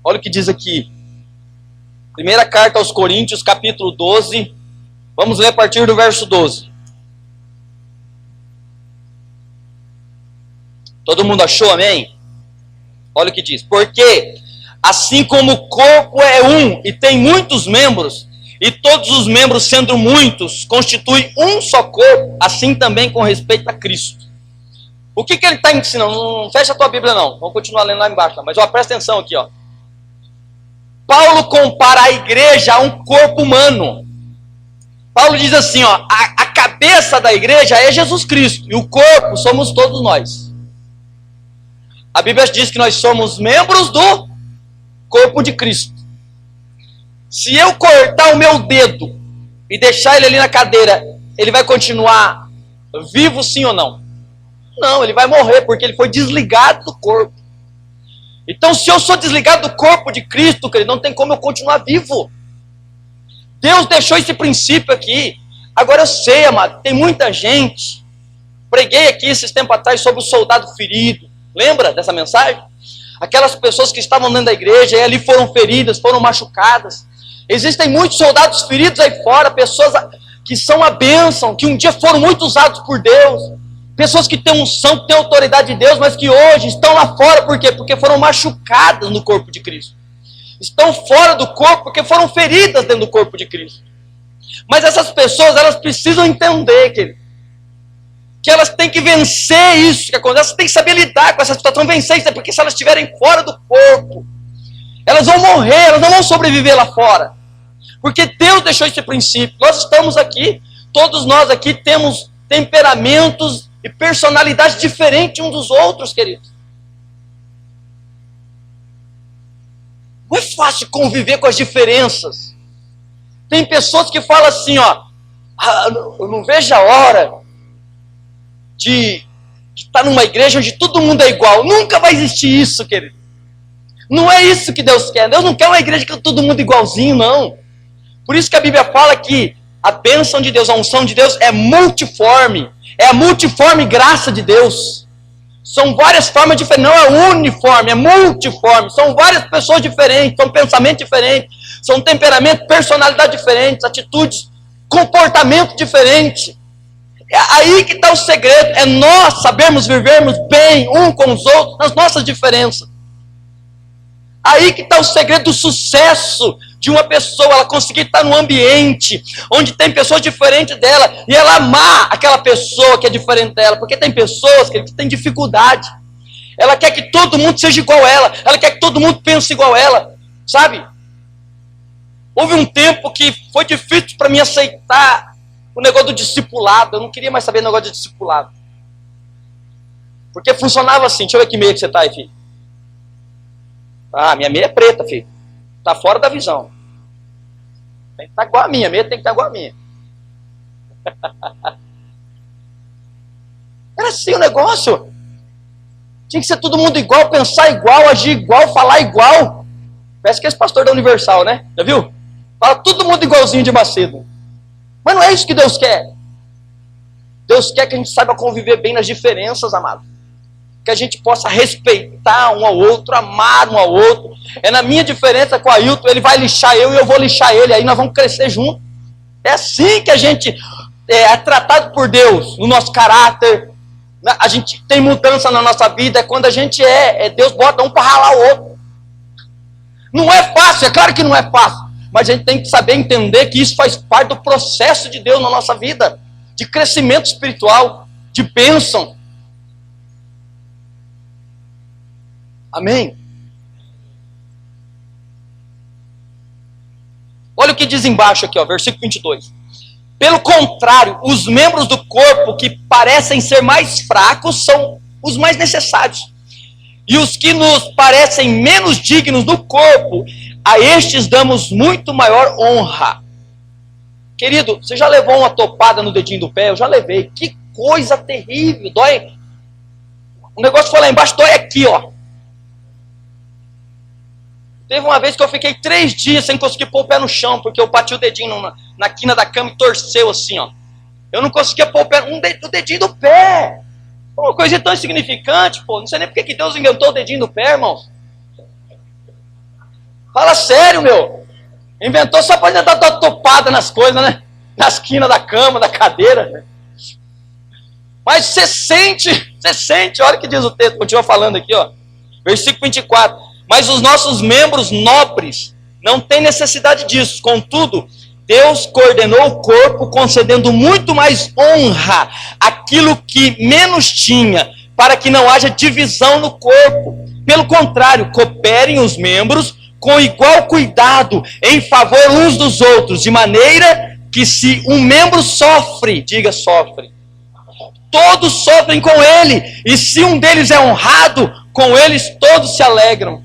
Olha o que diz aqui. Primeira carta aos Coríntios, capítulo 12. Vamos ler a partir do verso 12. Todo mundo achou, amém? Olha o que diz. Porque, assim como o corpo é um e tem muitos membros, e todos os membros, sendo muitos, constituem um só corpo, assim também com respeito a Cristo. O que ele está ensinando? Não fecha a tua Bíblia não. Vamos continuar lendo lá embaixo. Mas presta atenção aqui, ó. Paulo compara a igreja a um corpo humano. Paulo diz assim, ó, a cabeça da igreja é Jesus Cristo, e o corpo somos todos nós. A Bíblia diz que nós somos membros do corpo de Cristo. Se eu cortar o meu dedo e deixar ele ali na cadeira, ele vai continuar vivo, sim ou não? Não, ele vai morrer, porque ele foi desligado do corpo. Então, se eu sou desligado do corpo de Cristo, querido, não tem como eu continuar vivo. Deus deixou esse princípio aqui. Agora eu sei, amado, tem muita gente. Preguei aqui esses tempos atrás sobre o soldado ferido. Lembra dessa mensagem? Aquelas pessoas que estavam dentro da igreja e ali foram feridas, foram machucadas. Existem muitos soldados feridos aí fora, pessoas que são a bênção, que um dia foram muito usados por Deus. Pessoas que têm unção, que têm autoridade de Deus, mas que hoje estão lá fora, por quê? Porque foram machucadas no corpo de Cristo. Estão fora do corpo porque foram feridas dentro do corpo de Cristo. Mas essas pessoas, elas precisam entender, querido, que elas têm que vencer isso que acontece, elas têm que saber lidar com essa situação, vencer isso, porque se elas estiverem fora do corpo, elas vão morrer, elas não vão sobreviver lá fora. Porque Deus deixou esse princípio. Nós estamos aqui, todos nós aqui temos temperamentos e personalidades diferentes uns dos outros, queridos. Não é fácil conviver com as diferenças. Tem pessoas que falam assim, ó, eu não vejo a hora de estar numa igreja onde todo mundo é igual. Nunca vai existir isso, querido. Não é isso que Deus quer. Deus não quer uma igreja com todo mundo igualzinho, não. Por isso que a Bíblia fala que a bênção de Deus, a unção de Deus é multiforme. É a multiforme graça de Deus. São várias formas diferentes, não é uniforme, é multiforme. São várias pessoas diferentes, são pensamentos diferentes, são temperamentos, personalidades diferentes, atitudes, comportamento diferente. É aí que está o segredo, é nós sabermos vivermos bem um com os outros, nas nossas diferenças. Aí que está o segredo do sucesso de uma pessoa, ela conseguir estar num ambiente onde tem pessoas diferentes dela, e ela amar aquela pessoa que é diferente dela, porque tem pessoas que têm dificuldade. Ela quer que todo mundo seja igual a ela, ela quer que todo mundo pense igual a ela, sabe? Houve um tempo que foi difícil para mim aceitar o negócio do discipulado. Eu não queria mais saber do negócio de discipulado. Porque funcionava assim. Deixa eu ver que meia que você tá aí, filho. Ah, minha meia é preta, filho. Tá fora da visão. Tem que estar igual a minha. A meia tem que estar igual a minha. Era assim o negócio. Tinha que ser todo mundo igual, pensar igual, agir igual, falar igual. Parece que esse pastor da Universal, né? Já viu? Fala todo mundo igualzinho de Macedo. Mas não é isso que Deus quer. Deus quer que a gente saiba conviver bem nas diferenças, amado. Que a gente possa respeitar um ao outro, amar um ao outro. É na minha diferença com o Ailton, ele vai lixar eu e eu vou lixar ele. Aí nós vamos crescer juntos. É assim que a gente é tratado por Deus, no nosso caráter. A gente tem mudança na nossa vida. É quando a gente Deus bota um para ralar o outro. Não é fácil, é claro que não é fácil. Mas a gente tem que saber entender que isso faz parte do processo de Deus na nossa vida. De crescimento espiritual, de bênção. Amém? Olha o que diz embaixo aqui, ó, versículo 22. Pelo contrário, os membros do corpo que parecem ser mais fracos são os mais necessários. E os que nos parecem menos dignos do corpo, a estes damos muito maior honra. Querido, você já levou uma topada no dedinho do pé? Eu já levei. Que coisa terrível. Dói. O negócio foi lá embaixo, dói aqui, ó. Teve uma vez que eu fiquei 3 dias sem conseguir pôr o pé no chão, porque eu bati o dedinho na quina da cama e torceu assim, ó. Eu não conseguia pôr o pé, o dedinho do pé. Uma coisa tão insignificante, pô. Não sei nem porque que Deus inventou o dedinho do pé, irmãos. Fala sério, meu. Inventou só para dar uma topada nas coisas, né? Nas quinas da cama, da cadeira. Mas você sente, olha o que diz o texto, continua falando aqui, ó. Versículo 24. Mas os nossos membros nobres não têm necessidade disso. Contudo, Deus coordenou o corpo, concedendo muito mais honra àquilo que menos tinha, para que não haja divisão no corpo. Pelo contrário, cooperem os membros com igual cuidado em favor uns dos outros, de maneira que se um membro sofre, diga sofre, todos sofrem com ele, e se um deles é honrado, com eles todos se alegram.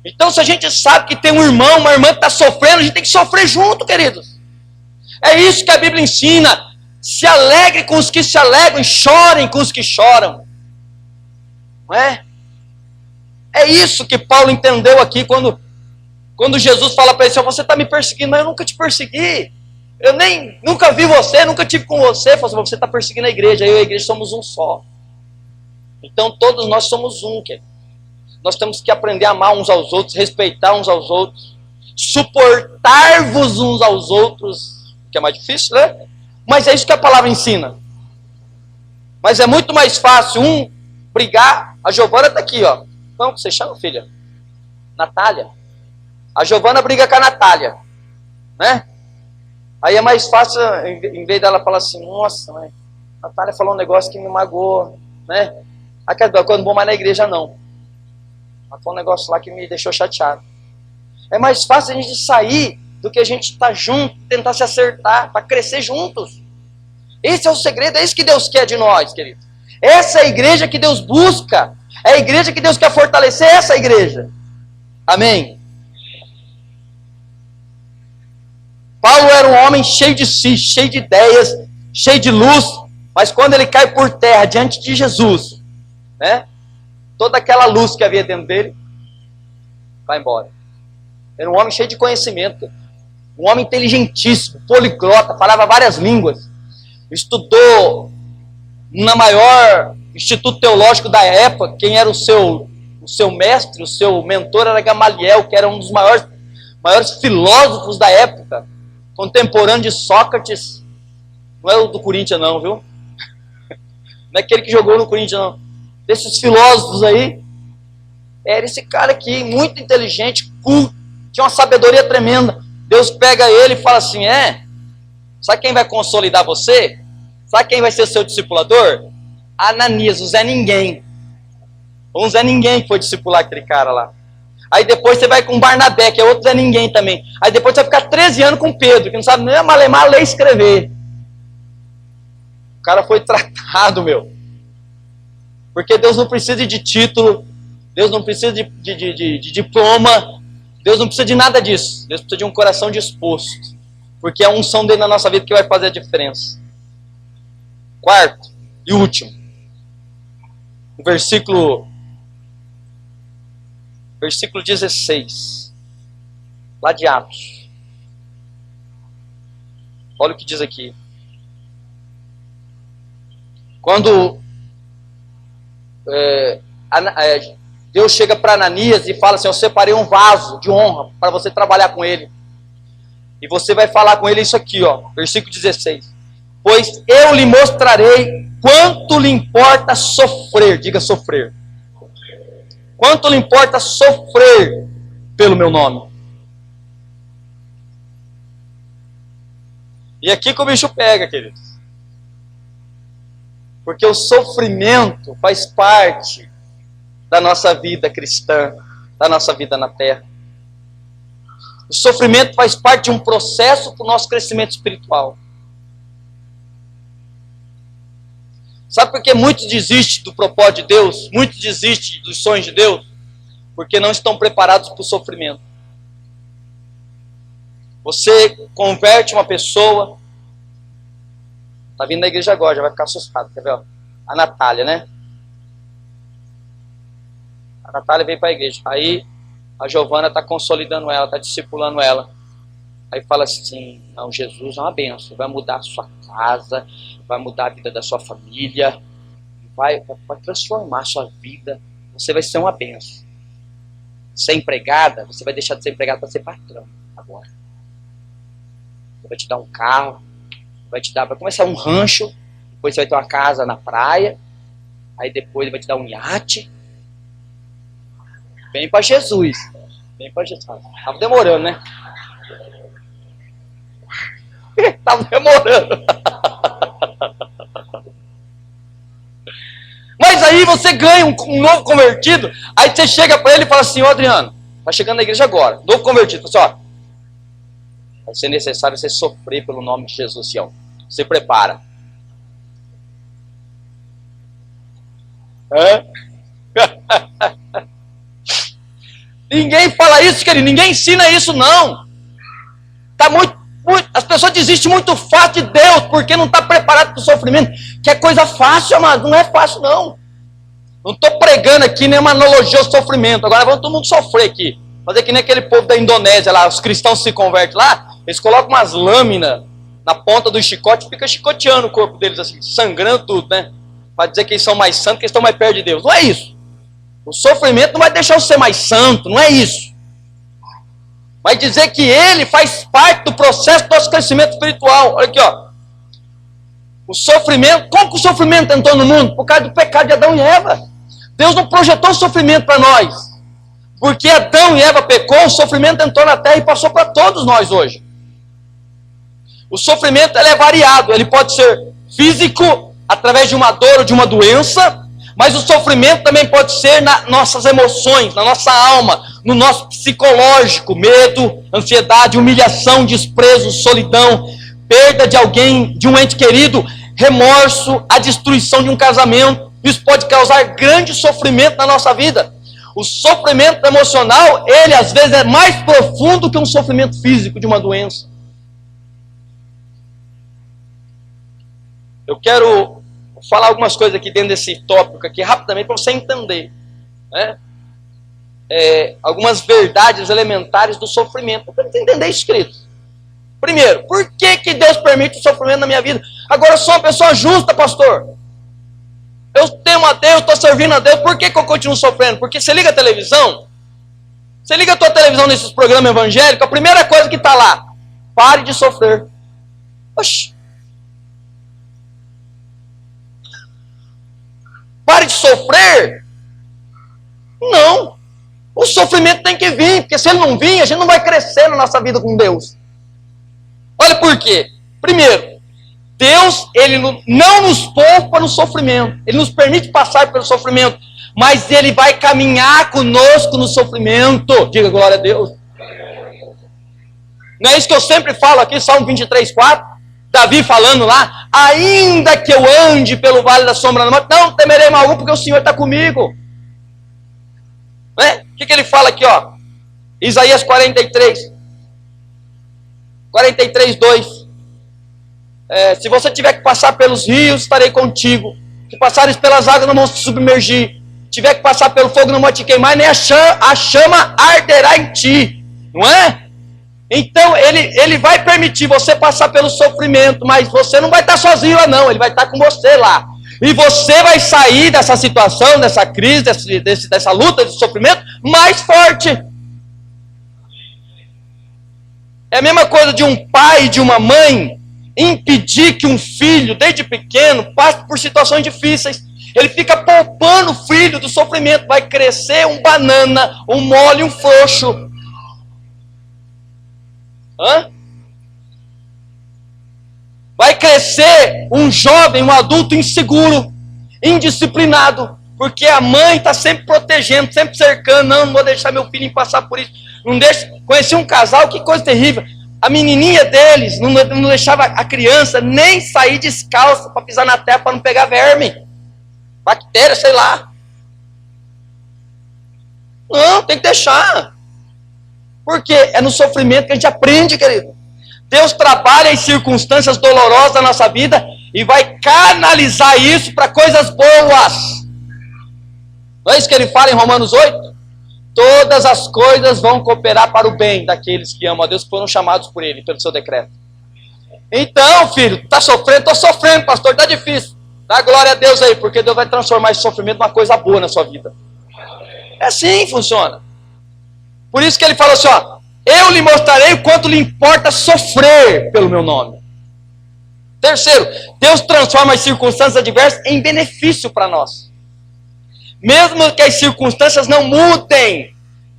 Então, se a gente sabe que tem um irmão, uma irmã que está sofrendo, a gente tem que sofrer junto, queridos. É isso que a Bíblia ensina. Se alegre com os que se alegram, chorem com os que choram. Não é? É isso que Paulo entendeu aqui quando Jesus fala para ele, você está me perseguindo, mas eu nunca te persegui. Eu nunca vi você, nunca tive com você. Você está perseguindo a igreja, eu e a igreja somos um só. Então todos nós somos um, querido. Nós temos que aprender a amar uns aos outros, respeitar uns aos outros, suportar-vos uns aos outros, que é mais difícil, né? Mas é isso que a palavra ensina. Mas é muito mais fácil um brigar. A Giovana está aqui, ó. Como que você chama, filha? Natália. A Giovana briga com a Natália, né? Aí é mais fácil, em vez dela falar assim, nossa, mãe, a Natália falou um negócio que me magoou, né? Aquela coisa, não vou mais na igreja, não. Mas foi um negócio lá que me deixou chateado. É mais fácil a gente sair do que a gente estar junto, tentar se acertar, para crescer juntos. Esse é o segredo, é isso que Deus quer de nós, querido. Essa é a igreja que Deus busca. É a igreja que Deus quer fortalecer, essa igreja. Amém? Paulo era um homem cheio de si, cheio de ideias, cheio de luz, mas quando ele cai por terra diante de Jesus, né? Toda aquela luz que havia dentro dele vai embora. Era um homem cheio de conhecimento, um homem inteligentíssimo, poliglota, falava várias línguas, estudou na maior instituto teológico da época. Quem era o seu mestre, o seu mentor era Gamaliel, que era um dos maiores filósofos da época, contemporâneo de Sócrates. Não é o do Corinthians não, viu? Não é aquele que jogou no Corinthians não. Desses filósofos aí, Era esse cara aqui, muito inteligente, culto, tinha uma sabedoria tremenda. Deus pega ele e fala assim, sabe quem vai consolidar você? Sabe quem vai ser seu discipulador? Ananias, o Zé Ninguém. Um Zé Ninguém que foi discipular aquele cara lá. Aí depois você vai com Barnabé, que é outro Zé Ninguém também. Aí depois você vai ficar 13 anos com Pedro, que não sabe nem malemar, ler e escrever. O cara foi tratado, meu. Porque Deus não precisa de título, Deus não precisa de diploma, Deus não precisa de nada disso. Deus precisa de um coração disposto. Porque é a unção dele na nossa vida que vai fazer a diferença. Quarto e último. O versículo 16. Lá de Atos. Olha o que diz aqui. Quando Deus chega para Ananias e fala assim, eu separei um vaso de honra para você trabalhar com ele. E você vai falar com ele isso aqui, ó, versículo 16. Pois eu lhe mostrarei quanto lhe importa sofrer. Diga sofrer. Quanto lhe importa sofrer pelo meu nome. E aqui que o bicho pega, queridos. Porque o sofrimento faz parte da nossa vida cristã, da nossa vida na terra. O sofrimento faz parte de um processo para o nosso crescimento espiritual. Sabe por que muitos desistem do propósito de Deus? Muitos desistem dos sonhos de Deus? Porque não estão preparados para o sofrimento. Você converte uma pessoa. Está vindo da igreja agora, já vai ficar assustado. Quer ver? Ó? A Natália, né? A Natália veio para a igreja. Aí a Giovana está consolidando ela, está discipulando ela. Aí fala assim, não, Jesus é uma benção. Vai mudar a sua casa, vai mudar a vida da sua família, vai transformar a sua vida. Você vai ser uma benção. Ser empregada, você vai deixar de ser empregada para ser patrão agora. Ele vai te dar um carro, vai começar um rancho, depois você vai ter uma casa na praia, aí depois ele vai te dar um iate. Vem para Jesus. Vem para Jesus. Estava demorando, né? Estava demorando. Mas aí você ganha um novo convertido, aí você chega para ele e fala assim, ô Adriano, tá chegando na igreja agora, novo convertido, fala assim, ó, vai ser necessário você sofrer pelo nome de Jesus, Sião. Se prepara. Ninguém fala isso, querido, ninguém ensina isso, não. Tá as pessoas desistem muito fácil de Deus, porque não está preparado para o sofrimento, que é coisa fácil, amado, não é fácil, não. Não estou pregando aqui nenhuma analogia ao sofrimento, agora vamos todo mundo sofrer aqui. Fazer que nem aquele povo da Indonésia lá, os cristãos se convertem lá, eles colocam umas lâminas na ponta do chicote e ficam chicoteando o corpo deles assim, sangrando tudo, né? Para dizer que eles são mais santos, que eles estão mais perto de Deus. Não é isso. O sofrimento não vai deixar você ser mais santo, não é isso. Vai dizer que ele faz parte do processo do nosso crescimento espiritual. Olha aqui, ó. O sofrimento, como que o sofrimento entrou no mundo? Por causa do pecado de Adão e Eva. Deus não projetou sofrimento para nós. Porque Adão e Eva pecou, o sofrimento entrou na terra e passou para todos nós hoje. O sofrimento ele é variado, ele pode ser físico, através de uma dor ou de uma doença, mas o sofrimento também pode ser nas nossas emoções, na nossa alma, no nosso psicológico, medo, ansiedade, humilhação, desprezo, solidão, perda de alguém, de um ente querido, remorso, a destruição de um casamento. Isso pode causar grande sofrimento na nossa vida. O sofrimento emocional, ele às vezes é mais profundo que um sofrimento físico de uma doença. Eu quero falar algumas coisas aqui dentro desse tópico aqui, rapidamente, para você entender, né? Algumas verdades elementares do sofrimento, para você entender escrito. Primeiro, por que Deus permite o sofrimento na minha vida? Agora eu sou uma pessoa justa, pastor. Eu temo a Deus, estou servindo a Deus, por que eu continuo sofrendo? Porque você liga a televisão, você liga a tua televisão nesses programas evangélicos, a primeira coisa que está lá, pare de sofrer. Oxi. Pare de sofrer? Não. O sofrimento tem que vir, porque se ele não vir, a gente não vai crescer na nossa vida com Deus. Olha por quê. Primeiro, Deus, ele não nos poupa no sofrimento. Ele nos permite passar pelo sofrimento, mas ele vai caminhar conosco no sofrimento. Diga glória a Deus. Não é isso que eu sempre falo aqui, Salmo 23, 4? Davi falando lá, ainda que eu ande pelo vale da sombra da morte, não temerei mal algum, porque o Senhor está comigo. Né? O que ele fala aqui, ó? Isaías 43, 2. Se você tiver que passar pelos rios, estarei contigo. Se passares pelas águas, não vão te submergir. Tiver que passar pelo fogo, não vão te queimar, nem a chama arderá em ti. Não é? Então, ele vai permitir você passar pelo sofrimento, mas você não vai estar sozinho lá não, ele vai estar com você lá. E você vai sair dessa situação, dessa crise, dessa luta, desse sofrimento, mais forte. É a mesma coisa de um pai e de uma mãe impedir que um filho, desde pequeno, passe por situações difíceis. Ele fica poupando o filho do sofrimento, vai crescer um banana, um mole, um frouxo. Vai crescer um jovem, um adulto inseguro, indisciplinado, porque a mãe está sempre protegendo, sempre cercando, não vou deixar meu filho passar por isso, não deixa. Conheci um casal, que coisa terrível, a menininha deles não deixava a criança nem sair descalça para pisar na terra, para não pegar verme, bactéria, sei lá. Não, tem que deixar. Porque é no sofrimento que a gente aprende, querido. Deus trabalha em circunstâncias dolorosas da nossa vida e vai canalizar isso para coisas boas. Não é isso que ele fala em Romanos 8? Todas as coisas vão cooperar para o bem daqueles que amam a Deus, que foram chamados por Ele, pelo seu decreto. Então, filho, está sofrendo? Estou sofrendo, pastor, está difícil. Dá glória a Deus aí, porque Deus vai transformar esse sofrimento numa coisa boa na sua vida. É assim que funciona. Por isso que ele fala assim, ó, eu lhe mostrarei o quanto lhe importa sofrer pelo meu nome. Terceiro, Deus transforma as circunstâncias adversas em benefício para nós. Mesmo que as circunstâncias não mudem,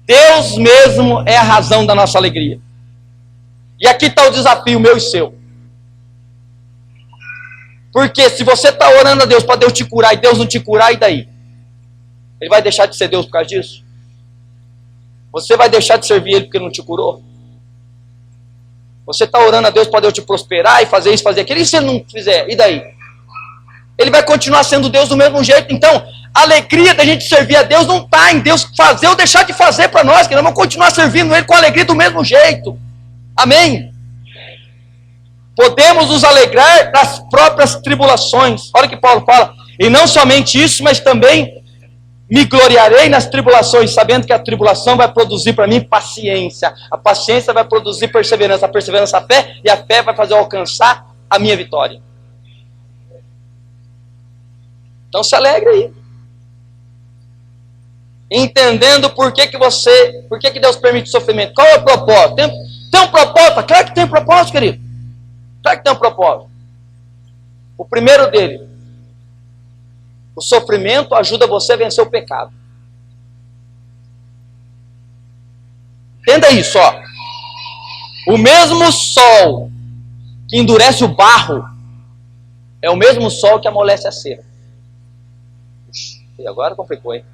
Deus mesmo é a razão da nossa alegria. E aqui está o desafio meu e seu. Porque se você está orando a Deus para Deus te curar e Deus não te curar, e daí? Ele vai deixar de ser Deus por causa disso? Você vai deixar de servir Ele porque não te curou? Você está orando a Deus para Deus te prosperar e fazer isso, fazer aquilo, e se Ele não fizer, e daí? Ele vai continuar sendo Deus do mesmo jeito. Então, a alegria da gente servir a Deus não está em Deus fazer ou deixar de fazer para nós, que nós vamos continuar servindo Ele com alegria do mesmo jeito. Amém? Podemos nos alegrar das próprias tribulações. Olha o que Paulo fala. E não somente isso, mas também me gloriarei nas tribulações, sabendo que a tribulação vai produzir para mim paciência. A paciência vai produzir perseverança. A perseverança, a fé. E a fé vai fazer eu alcançar a minha vitória. Então se alegre aí. Entendendo por que Deus permite sofrimento. Qual é o propósito? Tem um propósito? Claro que tem um propósito, querido. Claro que tem um propósito. O primeiro dele. O sofrimento ajuda você a vencer o pecado. Entenda isso, ó. O mesmo sol que endurece o barro é o mesmo sol que amolece a cera. E agora complicou, hein?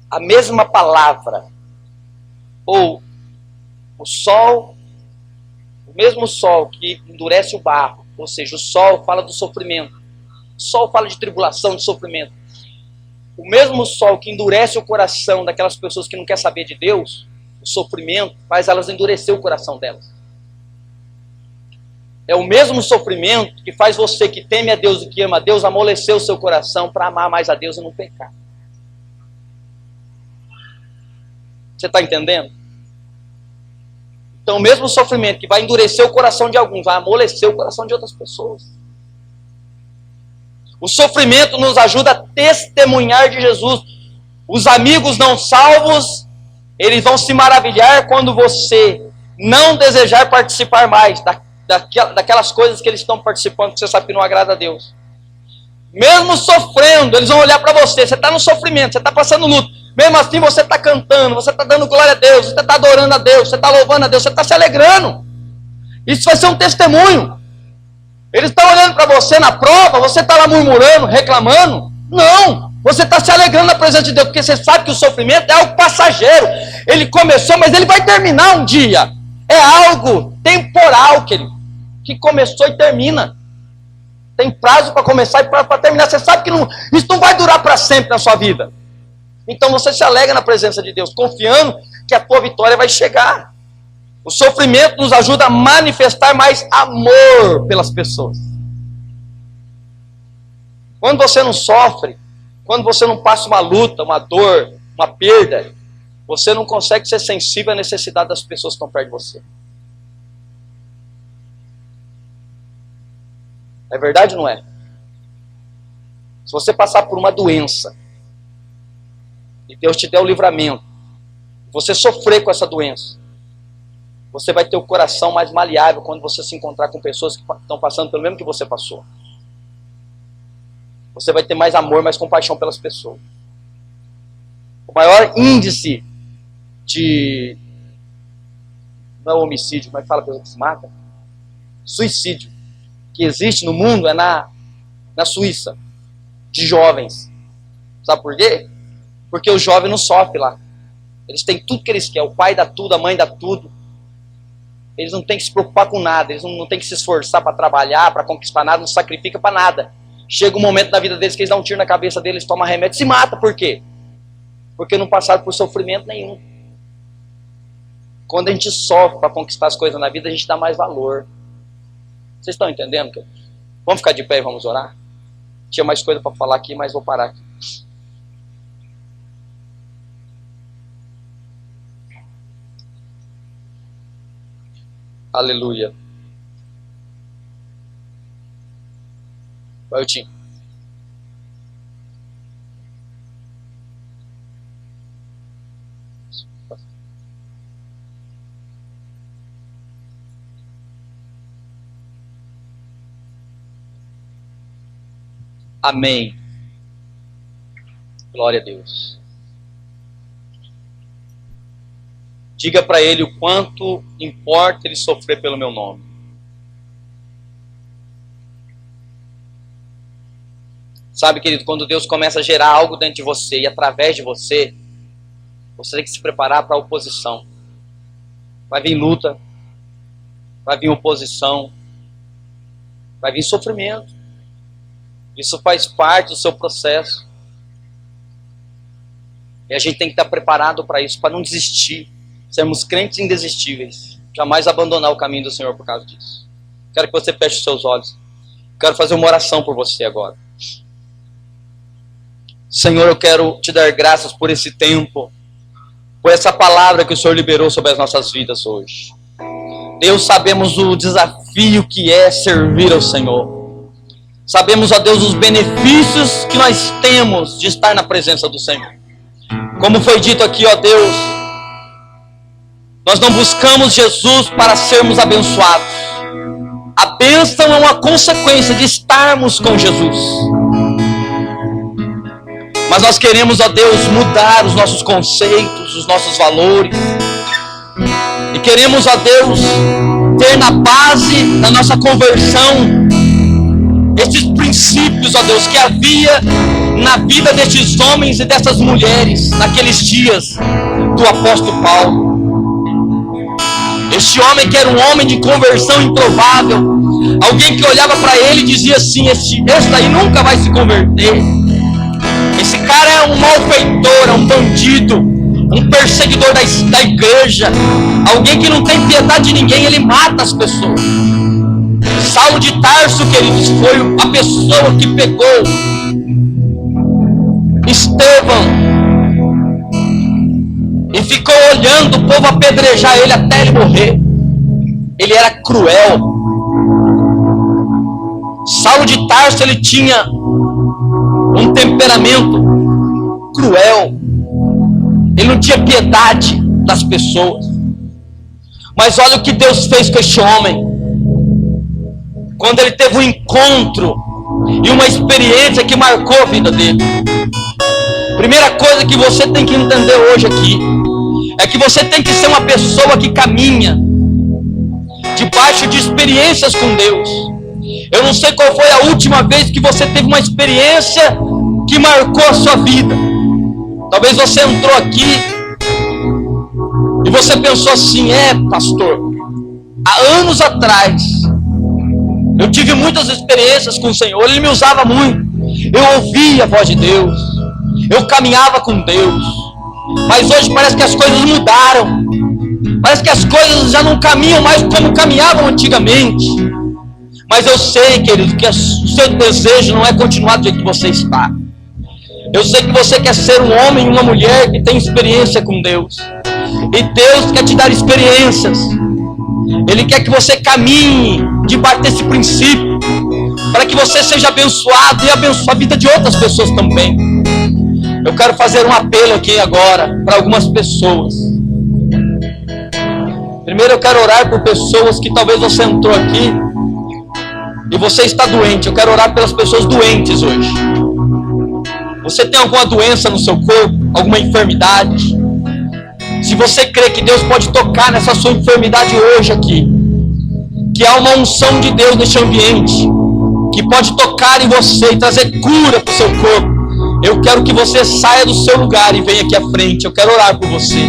A mesma palavra, ou o sol, o mesmo sol que endurece o barro, ou seja, o sol fala do sofrimento, o sol fala de tribulação, de sofrimento. O mesmo sol que endurece o coração daquelas pessoas que não querem saber de Deus, o sofrimento faz elas endurecer o coração delas. É o mesmo sofrimento que faz você que teme a Deus e que ama a Deus amolecer o seu coração para amar mais a Deus e não pecar. Você está entendendo? Então o mesmo sofrimento que vai endurecer o coração de alguns, vai amolecer o coração de outras pessoas. O sofrimento nos ajuda a testemunhar de Jesus. Os amigos não salvos, eles vão se maravilhar quando você não desejar participar mais daquelas coisas que eles estão participando, que você sabe que não agrada a Deus. Mesmo sofrendo, eles vão olhar para você. Você está no sofrimento, você está passando luto. Mesmo assim você está cantando, você está dando glória a Deus, você está adorando a Deus, você está louvando a Deus, você está se alegrando. Isso vai ser um testemunho. Eles estão olhando para você na prova, você está lá murmurando, reclamando. Não, você está se alegrando na presença de Deus, porque você sabe que o sofrimento é algo passageiro. Ele começou, mas ele vai terminar um dia. É algo temporal, querido, que começou e termina. Tem prazo para começar e para terminar. Você sabe que isso não vai durar para sempre na sua vida. Então você se alegra na presença de Deus, confiando que a tua vitória vai chegar. O sofrimento nos ajuda a manifestar mais amor pelas pessoas. Quando você não sofre, quando você não passa uma luta, uma dor, uma perda, você não consegue ser sensível à necessidade das pessoas que estão perto de você. É verdade ou não é? Se você passar por uma doença, e Deus te der o livramento, você sofrer com essa doença, você vai ter o coração mais maleável quando você se encontrar com pessoas que estão passando pelo mesmo que você passou. Você vai ter mais amor, mais compaixão pelas pessoas. O maior índice de... não é homicídio, mas fala pessoa que se mata. Suicídio que existe no mundo é na Suíça, de jovens. Sabe por quê? Porque o jovem não sofre lá. Eles têm tudo que eles querem. O pai dá tudo, a mãe dá tudo. Eles não têm que se preocupar com nada. Eles não têm que se esforçar para trabalhar, para conquistar nada, não sacrifica para nada. Chega um momento na vida deles que eles dão um tiro na cabeça deles, tomam remédio e se mata. Por quê? Porque não passaram por sofrimento nenhum. Quando a gente sofre para conquistar as coisas na vida, a gente dá mais valor. Vocês estão entendendo? Vamos ficar de pé e vamos orar? Tinha mais coisa para falar aqui, mas vou parar aqui. Aleluia. Vai, Tim. Amém. Glória a Deus. Diga para ele o quanto importa ele sofrer pelo meu nome. Sabe, querido, quando Deus começa a gerar algo dentro de você e através de você, você tem que se preparar para a oposição. Vai vir luta, vai vir oposição, vai vir sofrimento. Isso faz parte do seu processo. E a gente tem que estar preparado para isso, para não desistir. Sermos crentes indesistíveis. Jamais abandonar o caminho do Senhor por causa disso. Quero que você feche os seus olhos. Quero fazer uma oração por você agora. Senhor, eu quero te dar graças por esse tempo, por essa palavra que o Senhor liberou sobre as nossas vidas hoje. Deus, sabemos o desafio que é servir ao Senhor. Sabemos, ó Deus, os benefícios que nós temos de estar na presença do Senhor. Como foi dito aqui, ó Deus, nós não buscamos Jesus para sermos abençoados. A bênção é uma consequência de estarmos com Jesus. Mas nós queremos, ó Deus, mudar os nossos conceitos, os nossos valores. E queremos, ó Deus, ter na base da nossa conversão esses princípios, ó Deus, que havia na vida destes homens e dessas mulheres naqueles dias do apóstolo Paulo. Este homem que era um homem de conversão improvável, alguém que olhava para ele e dizia assim: esse aí nunca vai se converter. Esse cara é um malfeitor, é um bandido, um perseguidor da igreja, alguém que não tem piedade de ninguém, ele mata as pessoas. Saulo de Tarso, queridos, foi a pessoa que pegou Estevão e ficou olhando o povo apedrejar ele até ele morrer. Ele era cruel. Saulo de Tarso, ele tinha um temperamento cruel. Ele não tinha piedade das pessoas. Mas olha o que Deus fez com este homem. quando ele teve um encontro e uma experiência que marcou a vida dele. Primeira coisa que você tem que entender hoje aqui é que você tem que ser uma pessoa que caminha debaixo de experiências com Deus. Eu não sei qual foi a última vez que você teve uma experiência que marcou a sua vida. Talvez você entrou aqui e você pensou assim: pastor, há anos atrás eu tive muitas experiências com o Senhor, Ele me usava muito, eu ouvia a voz de Deus, eu caminhava com Deus, mas hoje parece que as coisas mudaram, parece que as coisas já não caminham mais como caminhavam antigamente. Mas eu sei, querido, que o seu desejo não é continuar do jeito que você está. Eu sei que você quer ser um homem e uma mulher que tem experiência com Deus, e Deus quer te dar experiências. Ele quer que você caminhe debaixo desse princípio, para que você seja abençoado e abençoe a vida de outras pessoas também. Eu quero fazer um apelo aqui agora para algumas pessoas. Primeiro eu quero orar por pessoas que talvez você entrou aqui e você está doente. Eu quero orar pelas pessoas doentes hoje. Você tem alguma doença no seu corpo, alguma enfermidade? Se você crê que Deus pode tocar nessa sua enfermidade hoje aqui, que há uma unção de Deus neste ambiente, que pode tocar em você e trazer cura para o seu corpo, eu quero que você saia do seu lugar e venha aqui à frente. Eu quero orar por você.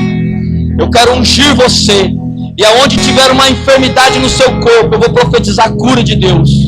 Eu quero ungir você. E aonde tiver uma enfermidade no seu corpo, eu vou profetizar a cura de Deus.